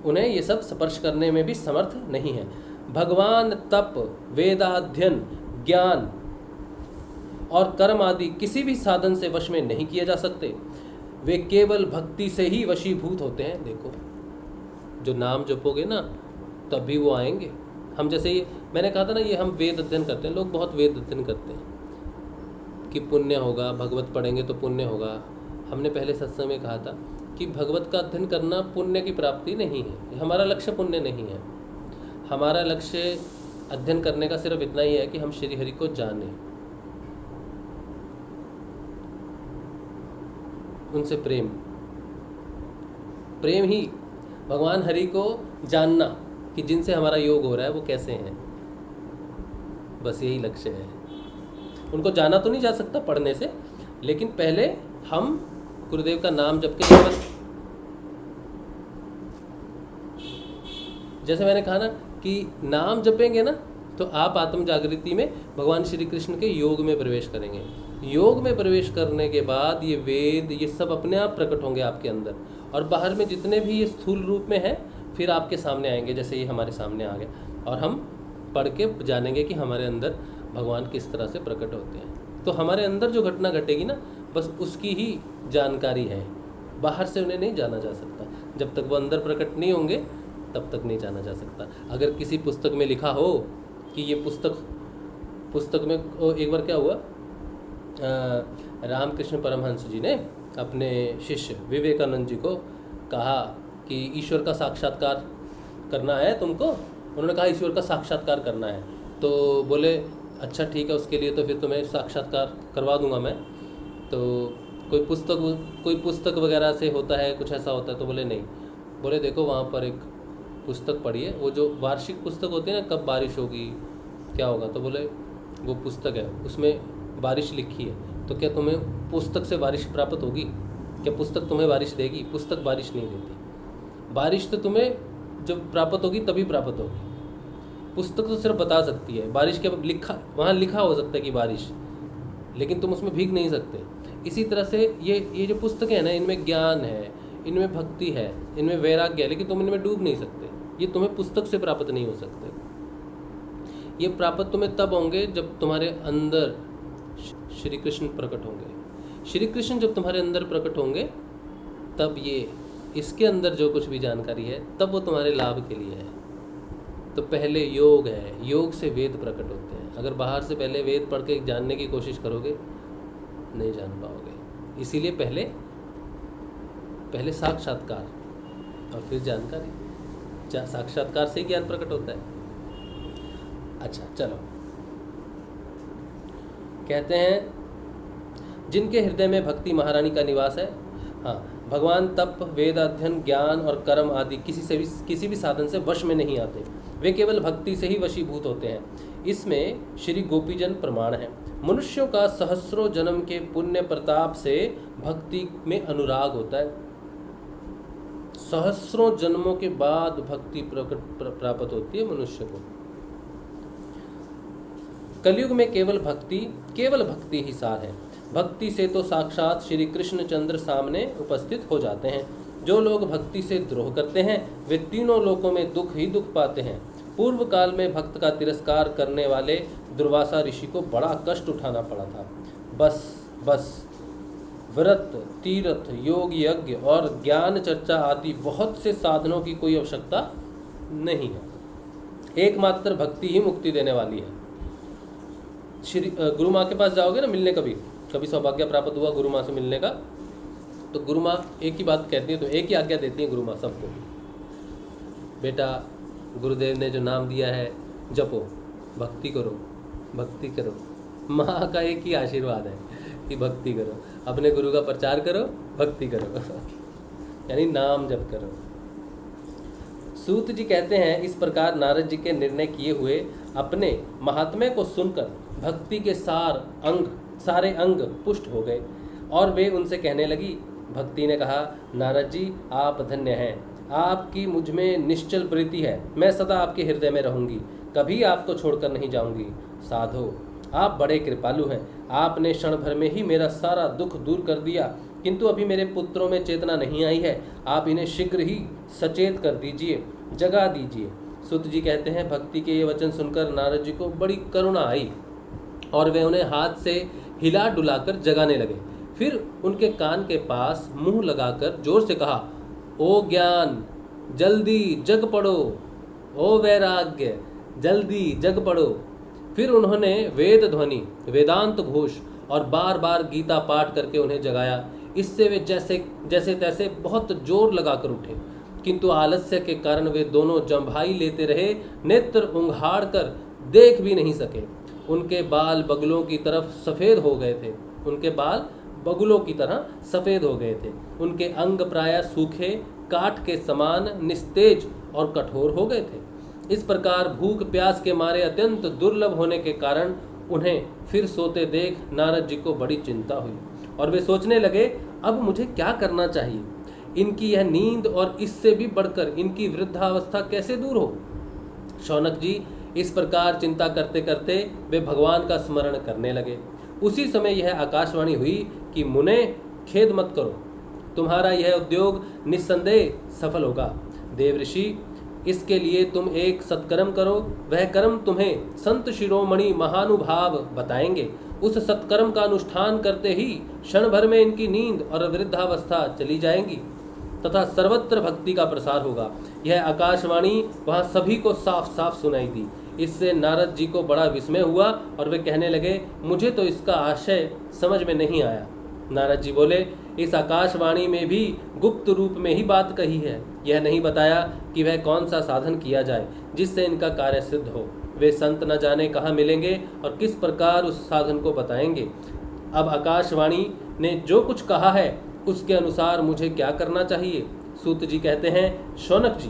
उन्हें ये सब स्पर्श करने में भी समर्थ नहीं है। भगवान तप, वेदाध्ययन, ज्ञान और कर्म आदि किसी भी साधन से वश में नहीं किए जा सकते। वे केवल भक्ति से ही वशीभूत होते हैं। देखो, जो नाम जपोगे ना तब भी वो आएंगे। हम जैसे ये मैंने कहा था ना, ये हम वेद अध्ययन करते हैं, लोग बहुत वेद अध्ययन करते हैं कि पुण्य होगा, भगवत पढ़ेंगे तो पुण्य होगा। हमने पहले सत्संग में कहा था कि भगवत का अध्ययन करना पुण्य की प्राप्ति नहीं है। हमारा लक्ष्य पुण्य नहीं है। हमारा लक्ष्य अध्ययन करने का सिर्फ इतना ही है कि हम श्री हरि को जानें, उनसे प्रेम ही भगवान हरि को जानना कि जिनसे हमारा योग हो रहा है वो कैसे हैं। बस यही लक्ष्य है। उनको जाना तो नहीं जा सकता पढ़ने से, लेकिन पहले हम गुरुदेव का नाम जप के केवल, जैसे मैंने कहा ना कि नाम जपेंगे ना तो आप आत्म जागृति में भगवान श्री कृष्ण के योग में प्रवेश करेंगे। योग में प्रवेश करने के बाद ये वेद ये सब अपने आप प्रकट होंगे आपके अंदर, और बाहर में जितने भी ये स्थूल रूप में है फिर आपके सामने आएंगे, जैसे ये हमारे सामने आ गए, और हम पढ़ के जानेंगे कि हमारे अंदर भगवान किस तरह से प्रकट होते हैं। तो हमारे अंदर जो घटना घटेगी ना, बस उसकी ही जानकारी है, बाहर से उन्हें नहीं जाना जा सकता। जब तक वो अंदर प्रकट नहीं होंगे तब तक नहीं जाना जा सकता। अगर किसी पुस्तक में लिखा हो कि ये पुस्तक में एक बार क्या हुआ, रामकृष्ण परमहंस जी ने अपने शिष्य विवेकानंद जी को कहा कि ईश्वर का साक्षात्कार करना है तुमको। उन्होंने कहा ईश्वर का साक्षात्कार करना है, तो बोले अच्छा ठीक है, उसके लिए तो फिर तुम्हें साक्षात्कार करवा दूंगा मैं। तो कोई पुस्तक वगैरह से होता है, कुछ ऐसा होता है? तो बोले नहीं। बोले देखो वहाँ पर एक पुस्तक पढ़ी है, वो जो वार्षिक पुस्तक होती है ना, कब बारिश होगी क्या होगा, तो बोले वो पुस्तक है, उसमें बारिश लिखी है, तो क्या तुम्हें पुस्तक से बारिश प्राप्त होगी? क्या पुस्तक तुम्हें बारिश देगी? पुस्तक बारिश नहीं देती। बारिश तो तुम्हें जब प्राप्त होगी तभी प्राप्त होगी, पुस्तक तो सिर्फ बता सकती है। बारिश के वहाँ लिखा हो सकता है कि बारिश, लेकिन तुम उसमें भीग नहीं सकते। इसी तरह से ये जो पुस्तकें हैं ना, इनमें ज्ञान है, इनमें भक्ति है, इनमें वैराग्य है, लेकिन तुम इनमें डूब नहीं सकते। ये तुम्हें पुस्तक से प्राप्त नहीं हो सकते। ये प्राप्त तुम्हें तब होंगे जब तुम्हारे अंदर श्री कृष्ण प्रकट होंगे। श्री कृष्ण जब तुम्हारे अंदर प्रकट होंगे तब ये इसके अंदर जो कुछ भी जानकारी है तब वो तुम्हारे लाभ के लिए है। तो पहले योग है, योग से वेद प्रकट होते हैं। अगर बाहर से पहले वेद पढ़ के जानने की कोशिश करोगे नहीं जान पाओगे। इसीलिए पहले साक्षात्कार और फिर जानकारी। साक्षात्कार से ही ज्ञान प्रकट होता है। अच्छा चलो, कहते हैं जिनके हृदय में भक्ति महारानी का निवास है। हाँ, भगवान तप, वेद अध्ययन, ज्ञान और कर्म आदि किसी भी साधन से वश में नहीं आते। वे केवल भक्ति से ही वशीभूत होते हैं। इसमें श्री गोपीजन प्रमाण है। मनुष्यों का सहस्रों जन्म के पुण्य प्रताप से भक्ति में अनुराग होता है। सहस्रों जन्मों के बाद भक्ति प्राप्त होती है मनुष्य को। कलयुग में केवल भक्ति ही सार है। भक्ति से तो साक्षात श्री कृष्णचंद्र सामने उपस्थित हो जाते हैं। जो लोग भक्ति से द्रोह करते हैं वे तीनों लोकों में दुख ही दुख पाते हैं। पूर्व काल में भक्त का तिरस्कार करने वाले दुर्वासा ऋषि को बड़ा कष्ट उठाना पड़ा था। बस व्रत, तीर्थ, योग, यज्ञ और ज्ञान चर्चा आदि बहुत से साधनों की कोई आवश्यकता नहीं है। एकमात्र भक्ति ही मुक्ति देने वाली है। श्री गुरु माँ के पास जाओगे ना मिलने, कभी सौभाग्य प्राप्त हुआ गुरु माँ से मिलने का, तो गुरु माँ एक ही बात कहती है, तो एक ही आज्ञा देती है गुरु माँ सबको, बेटा गुरुदेव ने जो नाम दिया है जपो, भक्ति करो। माँ का एक ही आशीर्वाद है कि भक्ति करो, अपने गुरु का प्रचार करो, भक्ति करो यानी नाम जप करो। सूत जी कहते हैं, इस प्रकार नारद जी के निर्णय किए हुए अपने महात्म्य को सुनकर भक्ति के सारे अंग पुष्ट हो गए और वे उनसे कहने लगी। भक्ति ने कहा, नारद जी आप धन्य हैं, आपकी मुझ में निश्चल प्रीति है। मैं सदा आपके हृदय में रहूंगी, कभी आपको छोड़कर नहीं जाऊंगी। साधो, आप बड़े कृपालु हैं। आपने क्षण भर में ही मेरा सारा दुख दूर कर दिया, किंतु अभी मेरे पुत्रों में चेतना नहीं आई है। आप इन्हें शीघ्र ही सचेत कर दीजिए, जगा दीजिए। सूत जी कहते हैं, भक्ति के ये वचन सुनकर नारद जी को बड़ी करुणा आई और वे उन्हें हाथ से हिला डुलाकर जगाने लगे। फिर उनके कान के पास मुंह लगाकर जोर से कहा, ओ ज्ञान जल्दी जग पड़ो, ओ वैराग्य जल्दी जग पड़ो। फिर उन्होंने वेद ध्वनि, वेदांत घोष और बार बार गीता पाठ करके उन्हें जगाया। इससे वे जैसे तैसे बहुत जोर लगाकर उठे, किंतु आलस्य के कारण वे दोनों जंभाई लेते रहे, नेत्र उंघाड़ कर देख भी नहीं सके। उनके बाल बगलों की तरफ सफ़ेद हो गए थे। उनके अंग प्रायः सूखे काठ के समान निस्तेज और कठोर हो गए थे। इस प्रकार भूख प्यास के मारे अत्यंत दुर्लभ होने के कारण उन्हें फिर सोते देख नारद जी को बड़ी चिंता हुई और वे सोचने लगे, अब मुझे क्या करना चाहिए। इनकी यह नींद और इससे भी बढ़कर इनकी वृद्धावस्था कैसे दूर हो। शौनक जी इस प्रकार चिंता करते करते वे भगवान का स्मरण करने लगे। उसी समय यह आकाशवाणी हुई कि मुने, खेद मत करो, तुम्हारा यह उद्योग निस्संदेह सफल होगा। देवऋषि, इसके लिए तुम एक सत्कर्म करो, वह कर्म तुम्हें संत शिरोमणि महानुभाव बताएंगे। उस सत्कर्म का अनुष्ठान करते ही क्षण भर में इनकी नींद और वृद्धावस्था चली जाएंगी तथा सर्वत्र भक्ति का प्रसार होगा। यह आकाशवाणी वहाँ सभी को साफ साफ सुनाई दी। इससे नारद जी को बड़ा विस्मय हुआ और वे कहने लगे, मुझे तो इसका आशय समझ में नहीं आया। नारद जी बोले, इस आकाशवाणी में भी गुप्त रूप में ही बात कही है। यह नहीं बताया कि वह कौन सा साधन किया जाए जिससे इनका कार्य सिद्ध हो। वे संत न जाने कहाँ मिलेंगे और किस प्रकार उस साधन को बताएंगे। अब आकाशवाणी ने जो कुछ कहा है उसके अनुसार मुझे क्या करना चाहिए? सूत जी कहते हैं, शौनक जी,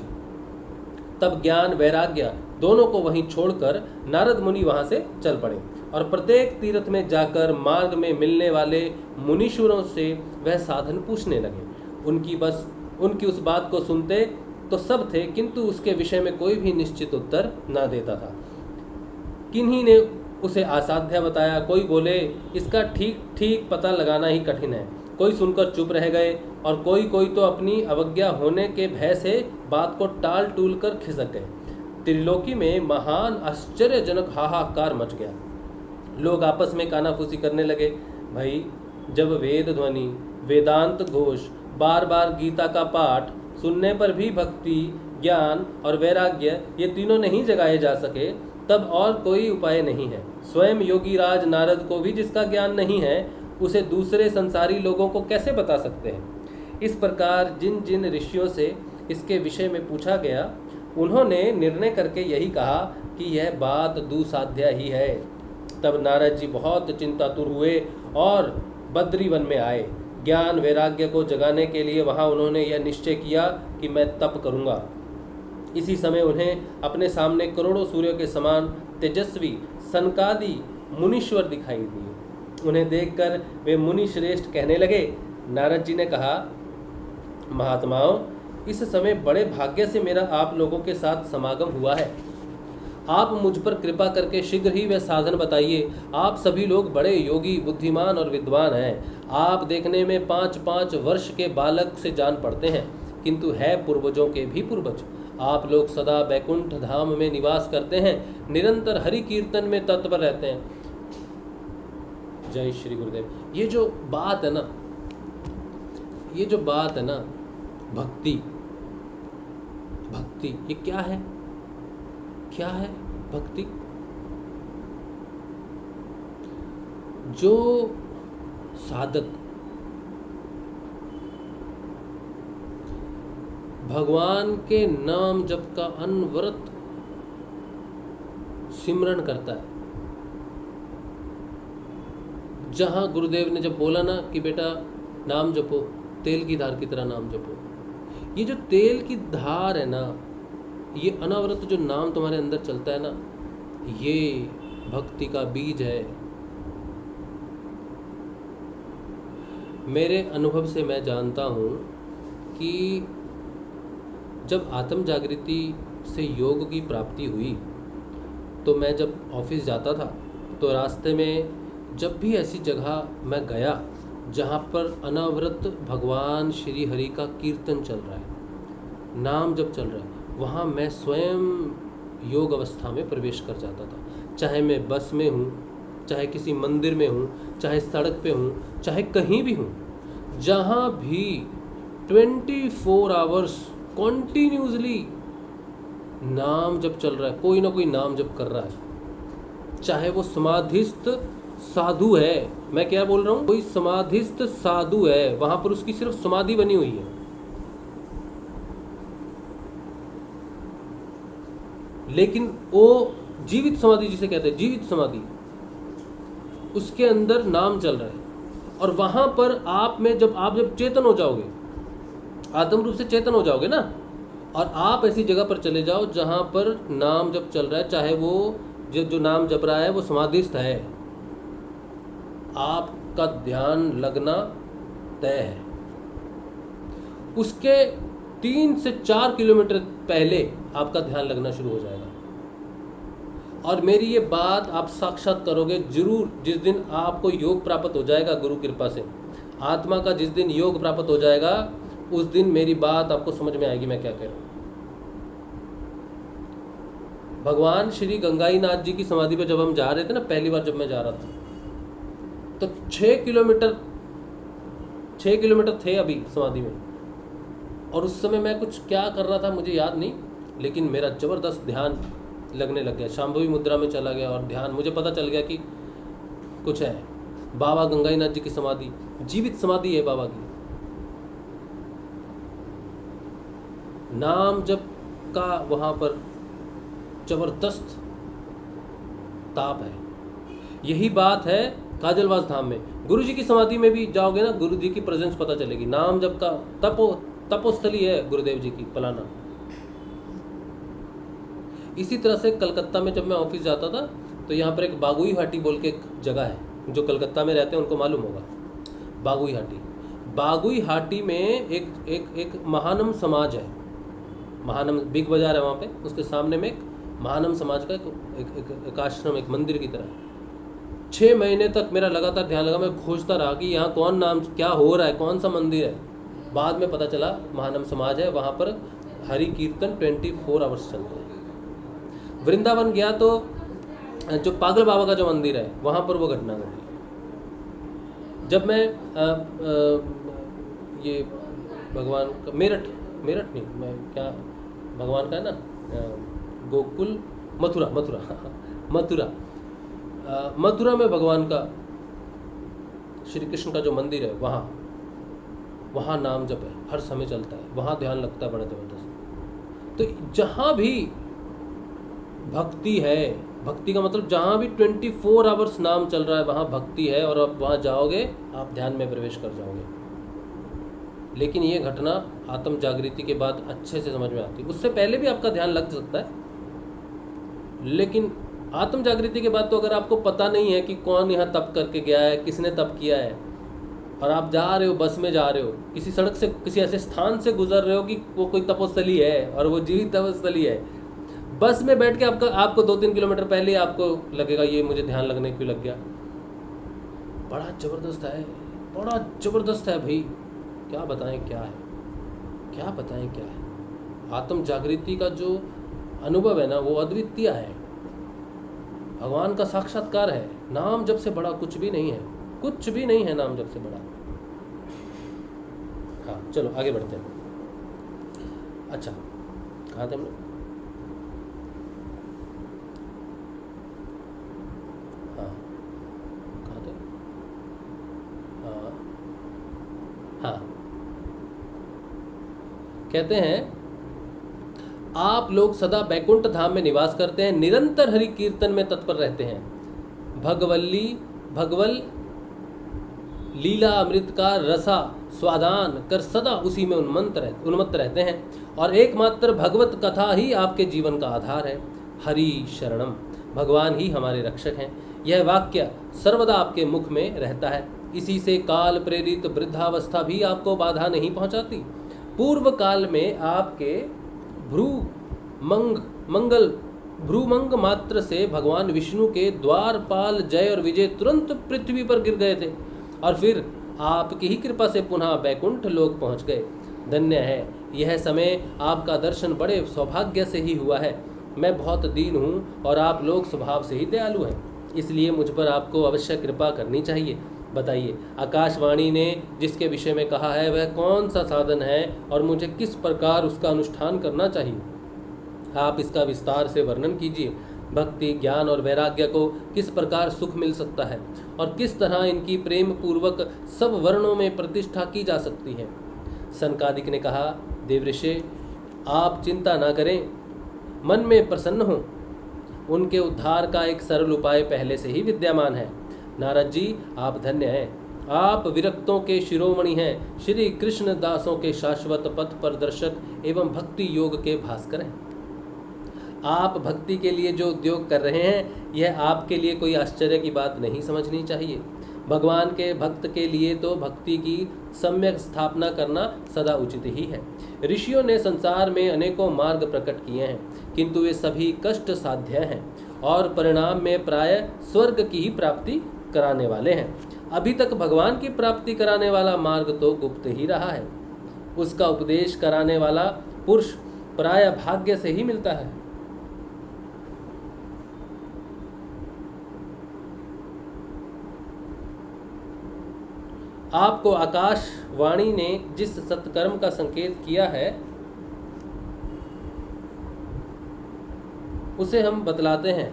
तब ज्ञान वैराग्य दोनों को वहीं छोड़कर नारद मुनि वहां से चल पड़े और प्रत्येक तीर्थ में जाकर मार्ग में मिलने वाले मुनीश्वरों से वह साधन पूछने लगे। उनकी उस बात को सुनते तो सब थे, किंतु उसके विषय में कोई भी निश्चित उत्तर न देता था। किन्हीं ने उसे असाध्य बताया, कोई बोले इसका ठीक ठीक पता लगाना ही कठिन है, कोई सुनकर चुप रह गए और कोई तो अपनी अवज्ञा होने के भय से बात को टाल टूल कर खिसक गए। त्रिलोकी में महान आश्चर्यजनक हाहाकार मच गया। लोग आपस में कानाफूसी करने लगे। भाई, जब वेद ध्वनि, वेदांत घोष, बार बार गीता का पाठ सुनने पर भी भक्ति, ज्ञान और वैराग्य ये तीनों नहीं जगाए जा सके, तब और कोई उपाय नहीं है। स्वयं योगी राज नारद को भी जिसका ज्ञान नहीं है, उसे दूसरे संसारी लोगों को कैसे बता सकते हैं? इस प्रकार जिन जिन ऋषियों से इसके विषय में पूछा गया, उन्होंने निर्णय करके यही कहा कि यह बात दुसाध्य ही है। तब नारद जी बहुत चिंतातुर हुए और बद्रीवन में आए। ज्ञान वैराग्य को जगाने के लिए वहाँ उन्होंने यह निश्चय किया कि मैं तप करूँगा। इसी समय उन्हें अपने सामने करोड़ों सूर्यों के समान तेजस्वी सनकादि मुनीश्वर दिखाई दिए। उन्हें देखकर वे मुनि श्रेष्ठ कहने लगे। नारद जी ने कहा, महात्माओं, इस समय बड़े भाग्य से मेरा आप लोगों के साथ समागम हुआ है। आप मुझ पर कृपा करके शीघ्र ही वह साधन बताइए। आप सभी लोग बड़े योगी, बुद्धिमान और विद्वान हैं। आप देखने में 5-5 वर्ष के बालक से जान पड़ते हैं, किंतु है पूर्वजों के भी पूर्वज। आप लोग सदा बैकुंठ धाम में निवास करते हैं, निरंतर हरि कीर्तन में तत्पर रहते हैं। जय श्री गुरुदेव। ये जो बात है ना, भक्ति, ये क्या है? क्या है भक्ति? जो साधक भगवान के नाम जप का अनवरत सिमरन करता है। जहां गुरुदेव ने जब बोला ना कि बेटा नाम जपो, तेल की धार की तरह नाम जपो, ये जो तेल की धार है ना, ये अनवरत जो नाम तुम्हारे अंदर चलता है ना, ये भक्ति का बीज है। मेरे अनुभव से मैं जानता हूँ कि जब आत्म जागृति से योग की प्राप्ति हुई, तो मैं जब ऑफिस जाता था तो रास्ते में जब भी ऐसी जगह मैं गया जहाँ पर अनवरत भगवान श्री हरि का कीर्तन चल रहा है, नाम जब चल रहा है, वहाँ मैं स्वयं योग अवस्था में प्रवेश कर जाता था। चाहे मैं बस में हूँ, चाहे किसी मंदिर में हूँ, चाहे सड़क पे हूँ, चाहे कहीं भी हूँ, जहाँ भी 24 आवर्स कॉन्टिन्यूसली नाम जब चल रहा है, कोई ना कोई नाम जब कर रहा है। चाहे वो समाधिस्थ साधु है, मैं क्या बोल रहा हूँ, कोई समाधिस्थ साधु है, वहाँ पर उसकी सिर्फ समाधि बनी हुई है, लेकिन वो जीवित समाधि जिसे कहते हैं, जीवित समाधि, उसके अंदर नाम चल रहा है। और वहाँ पर आप जब चेतन हो जाओगे, आत्म रूप से चेतन हो जाओगे ना, और आप ऐसी जगह पर चले जाओ जहाँ पर नाम जब चल रहा है, चाहे वो जो नाम जप रहा है वो समाधिस्थ है, आपका ध्यान लगना तय है। उसके 3 से 4 किलोमीटर पहले आपका ध्यान लगना शुरू हो जाएगा। और मेरी ये बात आप साक्षात करोगे जरूर। जिस दिन आपको योग प्राप्त हो जाएगा गुरु कृपा से, आत्मा का जिस दिन योग प्राप्त हो जाएगा, उस दिन मेरी बात आपको समझ में आएगी मैं क्या कह रहा हूँ। भगवान श्री गंगाईनाथ जी की समाधि पे जब हम जा रहे थे ना, पहली बार जब मैं जा रहा था, तो 6 किलोमीटर थे अभी समाधि में, और उस समय मैं कुछ क्या कर रहा था मुझे याद नहीं, लेकिन मेरा जबरदस्त ध्यान लगने लग गया, शांभवी मुद्रा में चला गया और ध्यान, मुझे पता चल गया कि कुछ है। बाबा गंगाईनाथ जी की समाधि जीवित समाधि है बाबा की। नाम जप का वहां पर जबरदस्त ताप है। यही बात है काजलवास धाम में। गुरु जी की समाधि में भी जाओगे ना, गुरु जी की प्रेजेंस पता चलेगी। नाम जप का तपोस्थली है गुरुदेव जी की पलाना। इसी तरह से कलकत्ता में जब मैं ऑफिस जाता था, तो यहाँ पर एक बागुई हाटी बोल के एक जगह है, जो कलकत्ता में रहते हैं उनको मालूम होगा। बागुई हाटी में एक महानम समाज है। महानम बिग बाजार है वहाँ पे, उसके सामने में एक महानम समाज का एक आश्रम, एक मंदिर की तरह। 6 महीने तक मेरा लगातार ध्यान लगा, मैं खोजता रहा कि यहाँ कौन नाम क्या हो रहा है, कौन सा मंदिर है। बाद में पता चला महानम समाज है, वहाँ पर हरि कीर्तन 24 आवर्स चलते हैं। वृंदावन गया तो जो पागल बाबा का जो मंदिर है, वहाँ पर वो घटना घटी। जब मैं ये भगवान का मेरठ नहीं, मैं क्या भगवान का है ना, गोकुल मथुरा में भगवान का, श्री कृष्ण का जो मंदिर है, वहाँ नाम जप है, हर समय चलता है, वहाँ ध्यान लगता है बड़ा जबरदस्त। तो जहाँ भी भक्ति है, भक्ति का मतलब जहाँ भी 24 आवर्स नाम चल रहा है वहाँ भक्ति है, और आप वहाँ जाओगे आप ध्यान में प्रवेश कर जाओगे। लेकिन ये घटना आत्म जागृति के बाद अच्छे से समझ में आती है। उससे पहले भी आपका ध्यान लग सकता है, लेकिन आत्म जागृति के बाद तो अगर आपको पता नहीं है कि कौन यहाँ तप करके गया है, किसने तप किया है, और आप जा रहे हो, बस में जा रहे हो, किसी सड़क से, किसी ऐसे स्थान से गुजर रहे हो कि वो कोई तपोस्थली है और वो जीवित तपोस्थली है, बस में बैठ के आपको 2-3 किलोमीटर पहले आपको लगेगा ये मुझे ध्यान लगने क्यों लग गया। बड़ा जबरदस्त है भाई, क्या बताएं क्या है। आत्म जागृति का जो अनुभव है ना, वो अद्वितीय है, भगवान का साक्षात्कार है। नाम जप से बड़ा कुछ भी नहीं है, नाम जप से बड़ा। हाँ चलो आगे बढ़ते हैं। अच्छा कहाँ थे हम लोग? हाँ, कहते हैं आप लोग सदा बैकुंठ धाम में निवास करते हैं, निरंतर हरि कीर्तन में तत्पर रहते हैं, भगवल लीला अमृत का रसा स्वादान कर सदा उसी में उन्मत्त रहते हैं, और एकमात्र भगवत कथा ही आपके जीवन का आधार है। हरि शरणम, भगवान ही हमारे रक्षक हैं। यह वाक्य सर्वदा आपके मुख में रहता है। इसी से काल प्रेरित वृद्धावस्था भी आपको बाधा नहीं पहुंचाती। पूर्व काल में आपके भ्रूमंग मात्र से भगवान विष्णु के द्वारपाल जय और विजय तुरंत पृथ्वी पर गिर गए थे, और फिर आपकी ही कृपा से पुनः बैकुंठ लोक पहुंच गए। धन्य है यह समय, आपका दर्शन बड़े सौभाग्य से ही हुआ है। मैं बहुत दीन हूँ और आप लोग स्वभाव से ही दयालु हैं, इसलिए मुझ पर आपको अवश्य कृपा करनी चाहिए। बताइए, आकाशवाणी ने जिसके विषय में कहा है वह कौन सा साधन है, और मुझे किस प्रकार उसका अनुष्ठान करना चाहिए? आप इसका विस्तार से वर्णन कीजिए। भक्ति, ज्ञान और वैराग्य को किस प्रकार सुख मिल सकता है, और किस तरह इनकी प्रेम पूर्वक सब वर्णों में प्रतिष्ठा की जा सकती है। सनकादिक ने कहा, देवऋषि आप चिंता ना करें, मन में प्रसन्न हो, उनके उद्धार का एक सरल उपाय पहले से ही विद्यमान है। नारद जी आप धन्य हैं, आप विरक्तों के शिरोमणि हैं, श्री कृष्ण दासों के शाश्वत पथ प्रदर्शक एवं भक्ति योग के भास्कर हैं। आप भक्ति के लिए जो उद्योग कर रहे हैं, यह आपके लिए कोई आश्चर्य की बात नहीं समझनी चाहिए। भगवान के भक्त के लिए तो भक्ति की सम्यक स्थापना करना सदा उचित ही है। ऋषियों ने संसार में अनेकों मार्ग प्रकट किए हैं, किंतु वे सभी कष्ट साध्य हैं। और परिणाम में प्राय स्वर्ग की ही प्राप्ति कराने वाले हैं। अभी तक भगवान की प्राप्ति कराने वाला मार्ग तो गुप्त ही रहा है। उसका उपदेश कराने वाला पुरुष प्राय भाग्य से ही मिलता है। आपको आकाशवाणी ने जिस सत्कर्म का संकेत किया है उसे हम बतलाते हैं।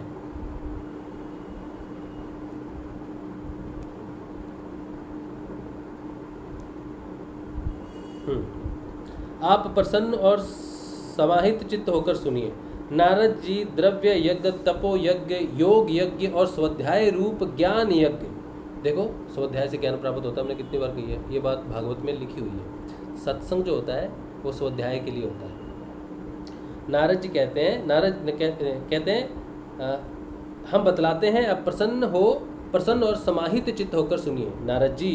आप प्रसन्न और समाहित चित्त होकर सुनिए। नारद जी द्रव्य यज्ञ, तपो यज्ञ, योग यज्ञ और स्वाध्याय रूप ज्ञान यज्ञ, देखो स्वाध्याय से ज्ञान प्राप्त होता है, हमने कितनी बार कही है ये बात, भागवत में लिखी हुई है। सत्संग जो होता है वो स्वाध्याय के लिए होता है। नारद जी कहते हैं, कहते हैं हम बतलाते हैं, अब प्रसन्न और समाहित चित्त होकर सुनिए। नारद जी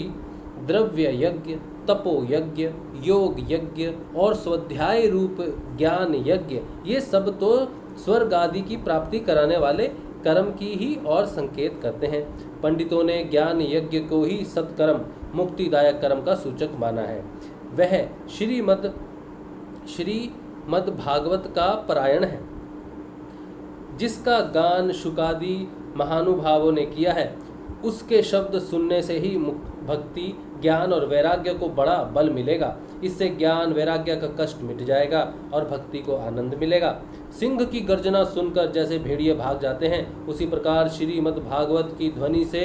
द्रव्य यज्ञ, तपो यज्ञ, योग यज्ञ और स्वाध्याय रूप ज्ञान यज्ञ, ये सब तो स्वर्ग आदि की प्राप्ति कराने वाले कर्म की ही और संकेत करते हैं। पंडितों ने ज्ञान यज्ञ को ही सत्कर्म, मुक्तिदायक कर्म का सूचक माना है। वह श्रीमद् भागवत का पारायण है, जिसका गान शुकादि महानुभावों ने किया है। उसके शब्द सुनने से ही भक्ति, ज्ञान और वैराग्य को बड़ा बल मिलेगा। इससे ज्ञान वैराग्य का कष्ट मिट जाएगा और भक्ति को आनंद मिलेगा। सिंह की गर्जना सुनकर जैसे भेड़िए भाग जाते हैं, उसी प्रकार श्रीमद् भागवत की ध्वनि से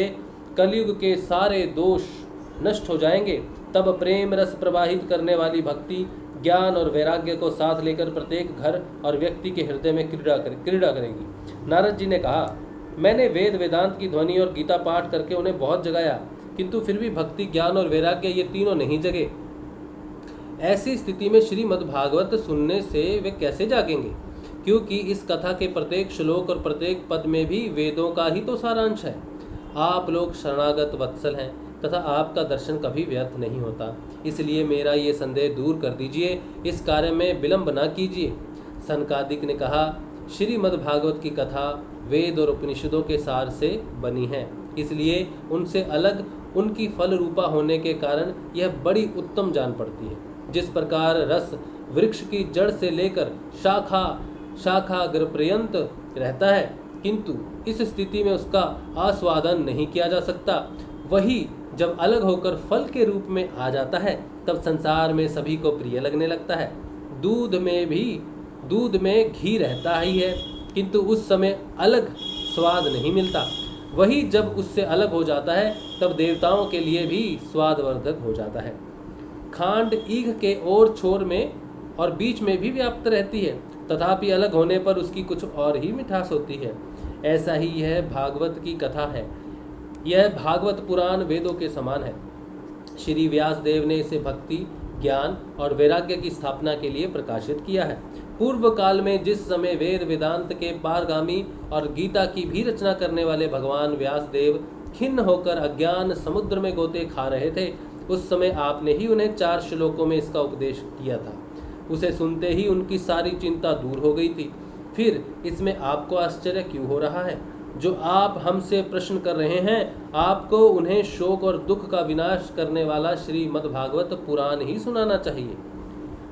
कलयुग के सारे दोष नष्ट हो जाएंगे। तब प्रेम रस प्रवाहित करने वाली भक्ति, ज्ञान और वैराग्य को साथ लेकर प्रत्येक घर और व्यक्ति के हृदय में क्रीड़ा करेगी। नारद जी ने कहा, मैंने वेद वेदांत की ध्वनि और गीता पाठ करके उन्हें बहुत जगाया, किंतु फिर भी भक्ति, ज्ञान और वैराग्य ये तीनों नहीं जगे। ऐसी स्थिति में श्रीमद् भागवत सुनने से वे कैसे जागेंगे? क्योंकि इस कथा के प्रत्येक श्लोक और प्रत्येक पद में भी वेदों का ही तो सारांश है। आप लोग शरणागत वत्सल हैं तथा आपका दर्शन कभी व्यर्थ नहीं होता, इसलिए मेरा ये संदेह दूर कर दीजिए, इस कार्य में विलंब न कीजिए। सनकादिक ने कहा, श्रीमद् भागवत की कथा वेद और उपनिषदों के सार से बनी है, इसलिए उनसे अलग उनकी फल रूपा होने के कारण यह बड़ी उत्तम जान पड़ती है। जिस प्रकार रस वृक्ष की जड़ से लेकर शाखाग्र पर्यंत रहता है, किंतु इस स्थिति में उसका आस्वादन नहीं किया जा सकता, वही जब अलग होकर फल के रूप में आ जाता है तब संसार में सभी को प्रिय लगने लगता है। दूध में घी रहता ही है, किंतु उस समय अलग स्वाद नहीं मिलता। वही जब उससे अलग हो जाता है तब देवताओं के लिए भी स्वादवर्धक हो जाता है। खांड ईख के ओर छोर में और बीच में भी व्याप्त रहती है, तथापि अलग होने पर उसकी कुछ और ही मिठास होती है। ऐसा ही यह भागवत की कथा है। यह भागवत पुराण वेदों के समान है। श्री व्यास देव ने इसे भक्ति, ज्ञान और वैराग्य की स्थापना के लिए प्रकाशित किया है। पूर्व काल में जिस समय वेद वेदांत के पारगामी और गीता की भी रचना करने वाले भगवान व्यास देव खिन्न होकर अज्ञान समुद्र में गोते खा रहे थे, उस समय आपने ही उन्हें 4 श्लोकों में इसका उपदेश किया था। उसे सुनते ही उनकी सारी चिंता दूर हो गई थी। फिर इसमें आपको आश्चर्य क्यों हो रहा है? जो आप हमसे प्रश्न कर रहे हैं, आपको उन्हें शोक और दुख का विनाश करने वाला श्रीमद् भागवत पुराण ही सुनाना चाहिए।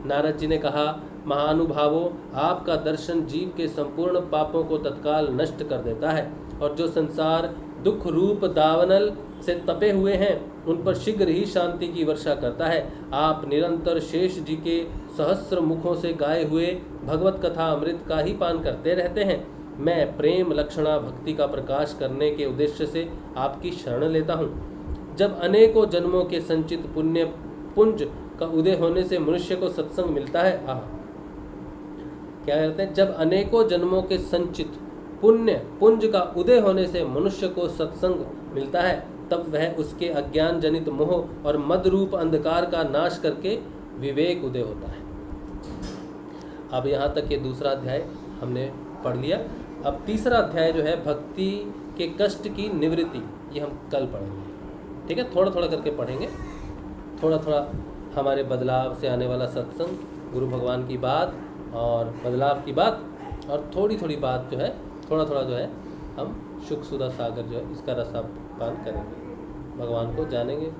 नारद जी ने कहा, महानुभावों, आपका दर्शन जीव के संपूर्ण पापों को तत्काल नष्ट कर देता है, और जो संसार दुख रूप दावनल से तपे हुए हैं उन पर शीघ्र ही शांति की वर्षा करता है। आप निरंतर शेष जी के सहस्र मुखों से गाए हुए भगवत कथा अमृत का ही पान करते रहते हैं। मैं प्रेम लक्षणा भक्ति का प्रकाश करने के उद्देश्य से आपकी शरण लेता हूँ। जब अनेकों जन्मों के संचित पुण्य पुंज का उदय होने से मनुष्य को सत्संग मिलता है, क्या कहते हैं, जब अनेकों जन्मों के संचित पुण्य पुंज का उदय होने से मनुष्य को सत्संग मिलता है, तब वह उसके अज्ञान जनित मोह और मद रूप अंधकार का नाश करके विवेक उदय होता है। अब यहाँ तक ये दूसरा अध्याय हमने पढ़ लिया। अब तीसरा अध्याय जो है भक्ति के कष्ट की निवृत्ति, ये हम कल पढ़ेंगे। ठीक है, थोड़ा थोड़ा करके पढ़ेंगे, थोड़ा थोड़ा हमारे बदलाव से आने वाला सत्संग, गुरु भगवान की बात और बदलाव की बात, और थोड़ी थोड़ी बात जो है, थोड़ा थोड़ा जो है हम सुख सुधा सागर जो है इसका रसापान करेंगे, भगवान को जानेंगे।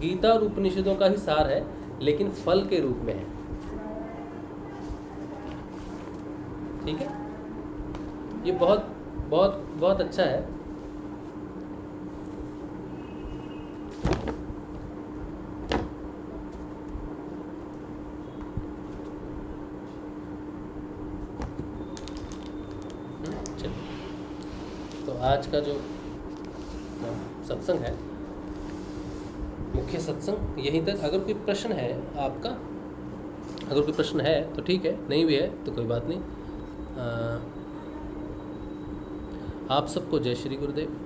गीता और उपनिषदों का ही सार है, लेकिन फल के रूप में है। ठीक है, ये बहुत बहुत बहुत अच्छा है। चलिए, तो आज का जो सत्संग है, मुख्य सत्संग यहीं तक। अगर कोई प्रश्न है आपका, अगर कोई प्रश्न है तो ठीक है, नहीं भी है तो कोई बात नहीं। आप सबको जय श्री गुरुदेव।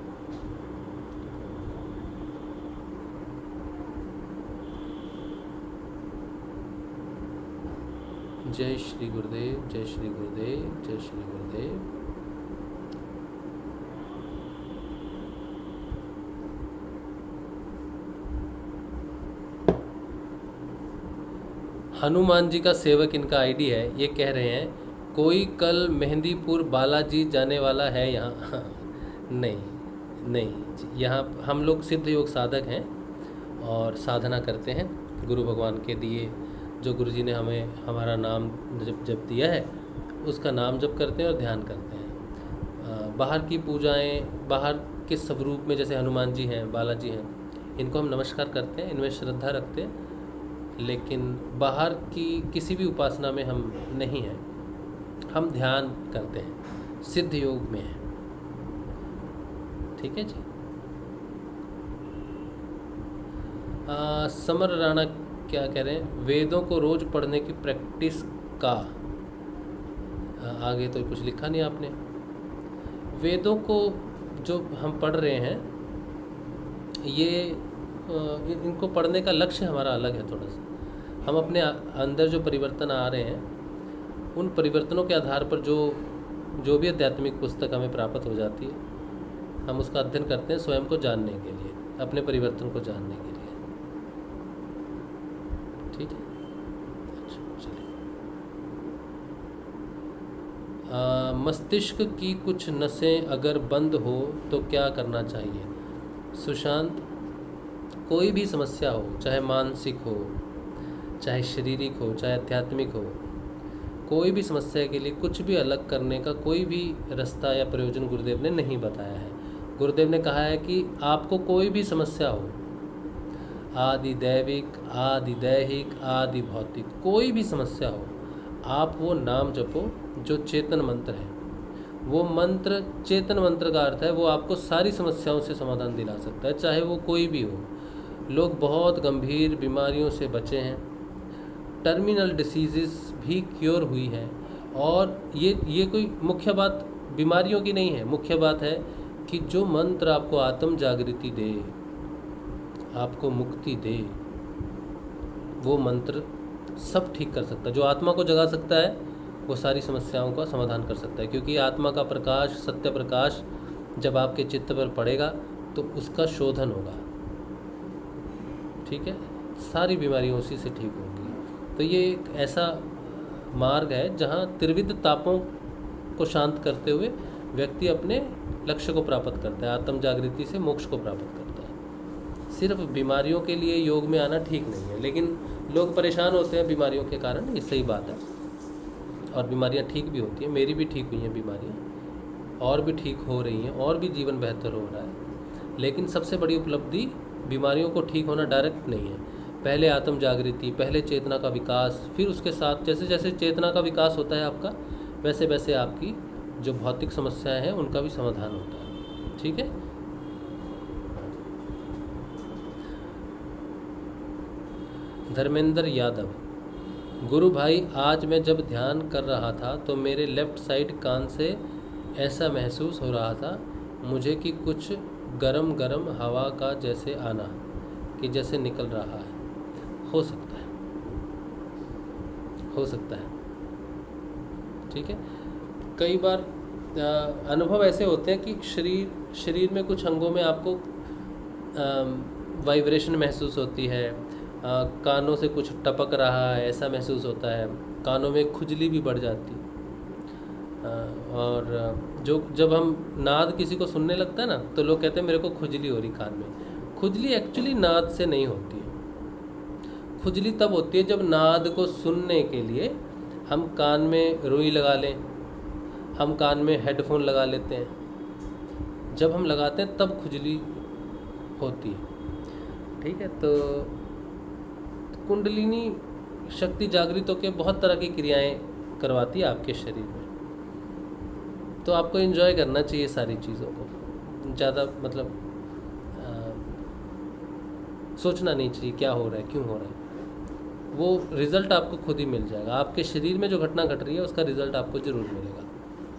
जय श्री गुरुदेव, जय श्री गुरुदेव, जय श्री गुरुदेव। हनुमान जी का सेवक इनका आईडी है। ये कह रहे हैं कोई कल मेहंदीपुर बालाजी जाने वाला है यहाँ? नहीं नहीं, यहाँ हम लोग सिद्ध योग साधक हैं और साधना करते हैं। गुरु भगवान के दिए, जो गुरु जी ने हमें हमारा नाम जब दिया है उसका नाम जप करते हैं और ध्यान करते हैं। बाहर की पूजाएं, बाहर के स्वरूप में जैसे हनुमान जी हैं, बालाजी हैं, इनको हम नमस्कार करते हैं, इनमें श्रद्धा रखते हैं, लेकिन बाहर की किसी भी उपासना में हम नहीं हैं। हम ध्यान करते हैं, सिद्ध योग में है। ठीक है जी। समर राणा क्या कह रहे हैं? वेदों को रोज पढ़ने की प्रैक्टिस का, आगे तो कुछ लिखा नहीं आपने। वेदों को जो हम पढ़ रहे हैं, ये इनको पढ़ने का लक्ष्य हमारा अलग है थोड़ा सा। हम अपने अंदर जो परिवर्तन आ रहे हैं, उन परिवर्तनों के आधार पर जो भी आध्यात्मिक पुस्तक हमें प्राप्त हो जाती है, हम उसका अध्ययन करते हैं स्वयं को जानने के लिए, अपने परिवर्तन को जानने के लिए। ठीक है, अच्छा चलिए। मस्तिष्क की कुछ नसें अगर बंद हो तो क्या करना चाहिए? सुशांत, कोई भी समस्या हो, चाहे मानसिक हो, चाहे शारीरिक हो, चाहे आध्यात्मिक हो, कोई भी समस्या के लिए कुछ भी अलग करने का कोई भी रास्ता या प्रयोजन गुरुदेव ने नहीं बताया है। गुरुदेव ने कहा है कि आपको कोई भी समस्या हो, आदि दैविक, आदि दैहिक, आदि भौतिक, कोई भी समस्या हो, आप वो नाम जपो जो चेतन मंत्र है। वो मंत्र, चेतन मंत्र का अर्थ है वो आपको सारी समस्याओं से समाधान दिला सकता है, चाहे वो कोई भी हो। लोग बहुत गंभीर बीमारियों से बचे हैं, टर्मिनल डिसीज़ भी क्योर हुई हैं। और ये कोई मुख्य बात बीमारियों की नहीं है, मुख्य बात है कि जो मंत्र आपको आत्म जागृति दे, आपको मुक्ति दे, वो मंत्र सब ठीक कर सकता है। जो आत्मा को जगा सकता है वो सारी समस्याओं का समाधान कर सकता है, क्योंकि आत्मा का प्रकाश, सत्य प्रकाश जब आपके चित्त पर पड़ेगा तो उसका शोधन होगा। ठीक है, सारी बीमारियां उसी से ठीक होंगी। तो ये एक ऐसा मार्ग है जहाँ त्रिविध तापों को शांत करते हुए व्यक्ति अपने लक्ष्य को प्राप्त करता है, आत्म जागृति से मोक्ष को प्राप्त करता है। सिर्फ बीमारियों के लिए योग में आना ठीक नहीं है, लेकिन लोग परेशान होते हैं बीमारियों के कारण, ये सही बात है। और बीमारियां ठीक भी होती हैं, मेरी भी ठीक हुई हैं बीमारियां, और भी ठीक हो रही हैं, और भी जीवन बेहतर हो रहा है। लेकिन सबसे बड़ी उपलब्धि बीमारियों को ठीक होना डायरेक्ट नहीं है। पहले आत्म जागृति, पहले चेतना का विकास, फिर उसके साथ जैसे जैसे चेतना का विकास होता है आपका, वैसे वैसे आपकी जो भौतिक समस्याएं हैं उनका भी समाधान होता है। ठीक है, धर्मेंद्र यादव, गुरु भाई आज मैं जब ध्यान कर रहा था तो मेरे लेफ़्ट साइड कान से ऐसा महसूस हो रहा था मुझे कि कुछ गरम गरम हवा का जैसे आना, कि जैसे निकल रहा है। हो सकता है, हो सकता है। ठीक है, कई बार अनुभव ऐसे होते हैं कि शरीर में कुछ अंगों में आपको वाइब्रेशन महसूस होती है, कानों से कुछ टपक रहा है ऐसा महसूस होता है, कानों में खुजली भी बढ़ जाती है। और जो जब हम नाद किसी को सुनने लगता है ना, तो लोग कहते हैं मेरे को खुजली हो रही कान में। खुजली एक्चुअली नाद से नहीं होती है। खुजली तब होती है जब नाद को सुनने के लिए हम कान में रुई लगा लें, हम कान में हेडफोन लगा लेते हैं। जब हम लगाते हैं तब खुजली होती है। ठीक है, तो कुंडलिनी शक्ति जागृत होकर बहुत तरह की क्रियाएं करवाती है आपके शरीर में। तो आपको एंजॉय करना चाहिए सारी चीज़ों को, ज़्यादा मतलब सोचना नहीं चाहिए क्या हो रहा है, क्यों हो रहा है। वो रिज़ल्ट आपको खुद ही मिल जाएगा। आपके शरीर में जो घटना घट रही है उसका रिज़ल्ट आपको ज़रूर मिलेगा।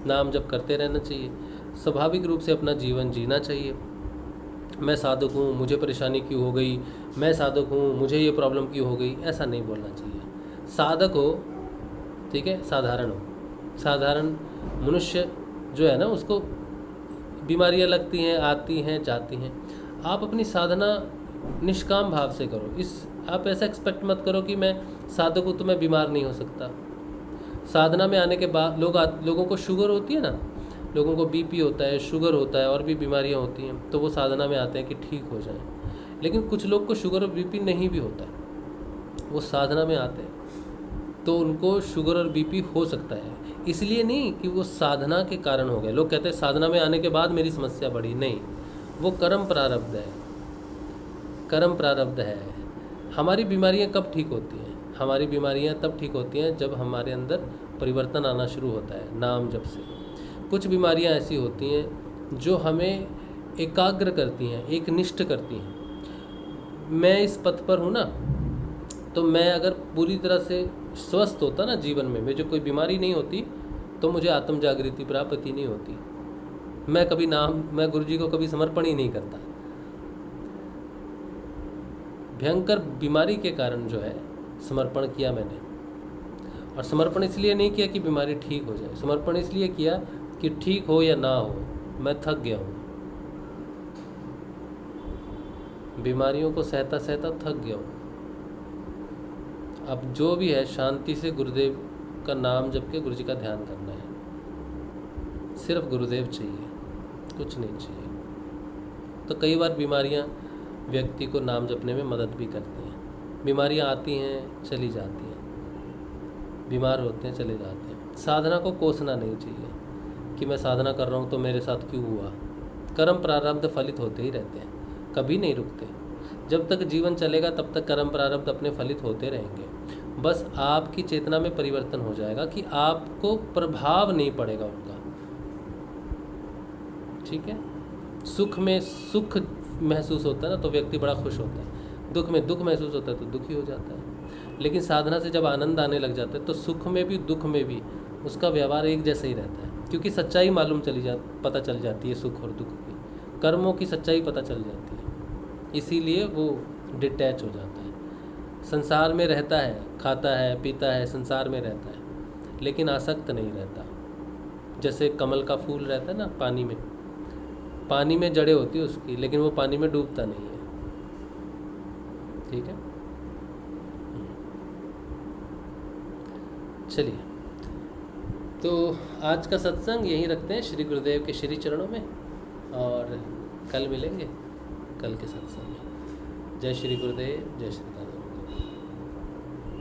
नाम जप करते रहना चाहिए, स्वाभाविक रूप से अपना जीवन जीना चाहिए। मैं साधक हूँ, मुझे परेशानी क्यों हो गई, मैं साधक हूँ, मुझे ये प्रॉब्लम क्यों हो गई, ऐसा नहीं बोलना चाहिए। साधक हो, ठीक है, साधारण हो। साधारण मनुष्य जो है ना, उसको बीमारियां लगती हैं, आती हैं, जाती हैं। आप अपनी साधना निष्काम भाव से करो। आप ऐसा एक्सपेक्ट मत करो कि मैं साधक हूँ तो मैं बीमार नहीं हो सकता। साधना में आने के बाद लोगों को शुगर होती है ना, लोगों को बीपी होता है, शुगर होता है और भी बीमारियां होती हैं, तो वो साधना में आते हैं कि ठीक हो जाए। लेकिन कुछ लोग को शुगर और बीपी नहीं भी होता है, वो साधना में आते हैं तो उनको शुगर और बीपी हो सकता है। इसलिए नहीं कि वो साधना के कारण हो गए। लोग कहते हैं साधना में आने के बाद मेरी समस्या बढ़ी, नहीं, वो कर्म प्रारब्ध है। कर्म प्रारब्ध है। हमारी बीमारियां कब ठीक होती हैं? हमारी बीमारियां तब ठीक होती हैं जब हमारे अंदर परिवर्तन आना शुरू होता है नाम जप से। कुछ बीमारियां ऐसी होती हैं जो हमें एकाग्र करती हैं, एक निष्ठ करती हैं। मैं इस पथ पर हूँ ना, तो मैं अगर पूरी तरह से स्वस्थ होता ना जीवन में, मुझे कोई बीमारी नहीं होती, तो मुझे आत्म जागृति प्राप्त ही नहीं होती। मैं गुरु जी को कभी समर्पण ही नहीं करता। भयंकर बीमारी के कारण जो है समर्पण किया मैंने। और समर्पण इसलिए नहीं किया कि बीमारी ठीक हो जाए, समर्पण इसलिए किया कि ठीक हो या ना हो, मैं थक गया हूँ। बीमारियों को सहता सहता थक गया हूँ। अब जो भी है शांति से गुरुदेव का नाम जप के गुरु जी का ध्यान करना है। सिर्फ गुरुदेव चाहिए, कुछ नहीं चाहिए। तो कई बार बीमारियां व्यक्ति को नाम जपने में मदद भी करती हैं। बीमारियां आती हैं, चली जाती हैं, बीमार होते हैं, चले जाते हैं। साधना को कोसना नहीं चाहिए कि मैं साधना कर रहा हूँ तो मेरे साथ क्यों हुआ। कर्म प्रारब्ध फलित होते ही रहते हैं, कभी नहीं रुकते। जब तक जीवन चलेगा तब तक कर्म प्रारब्ध अपने फलित होते रहेंगे। बस आपकी चेतना में परिवर्तन हो जाएगा कि आपको प्रभाव नहीं पड़ेगा उनका। ठीक है, सुख में सुख महसूस होता है ना तो व्यक्ति बड़ा खुश होता है, दुख में दुख महसूस होता है तो दुखी हो जाता है। लेकिन साधना से जब आनंद आने लग जाता है तो सुख में भी दुख में भी उसका व्यवहार एक जैसा ही रहता है, क्योंकि सच्चाई पता चल जाती है। सुख और दुख की, कर्मों की सच्चाई पता चल जाती है, इसीलिए वो डिटैच हो जाता है। संसार में रहता है, खाता है, पीता है, संसार में रहता है, लेकिन आसक्त नहीं रहता। जैसे कमल का फूल रहता है ना, पानी में जड़ें होती है उसकी, लेकिन वो पानी में डूबता नहीं है। ठीक है, चलिए, तो आज का सत्संग यहीं रखते हैं श्री गुरुदेव के श्री चरणों में, और कल मिलेंगे कल के सत्संग में। जय श्री गुरुदेव, जय श्री राम।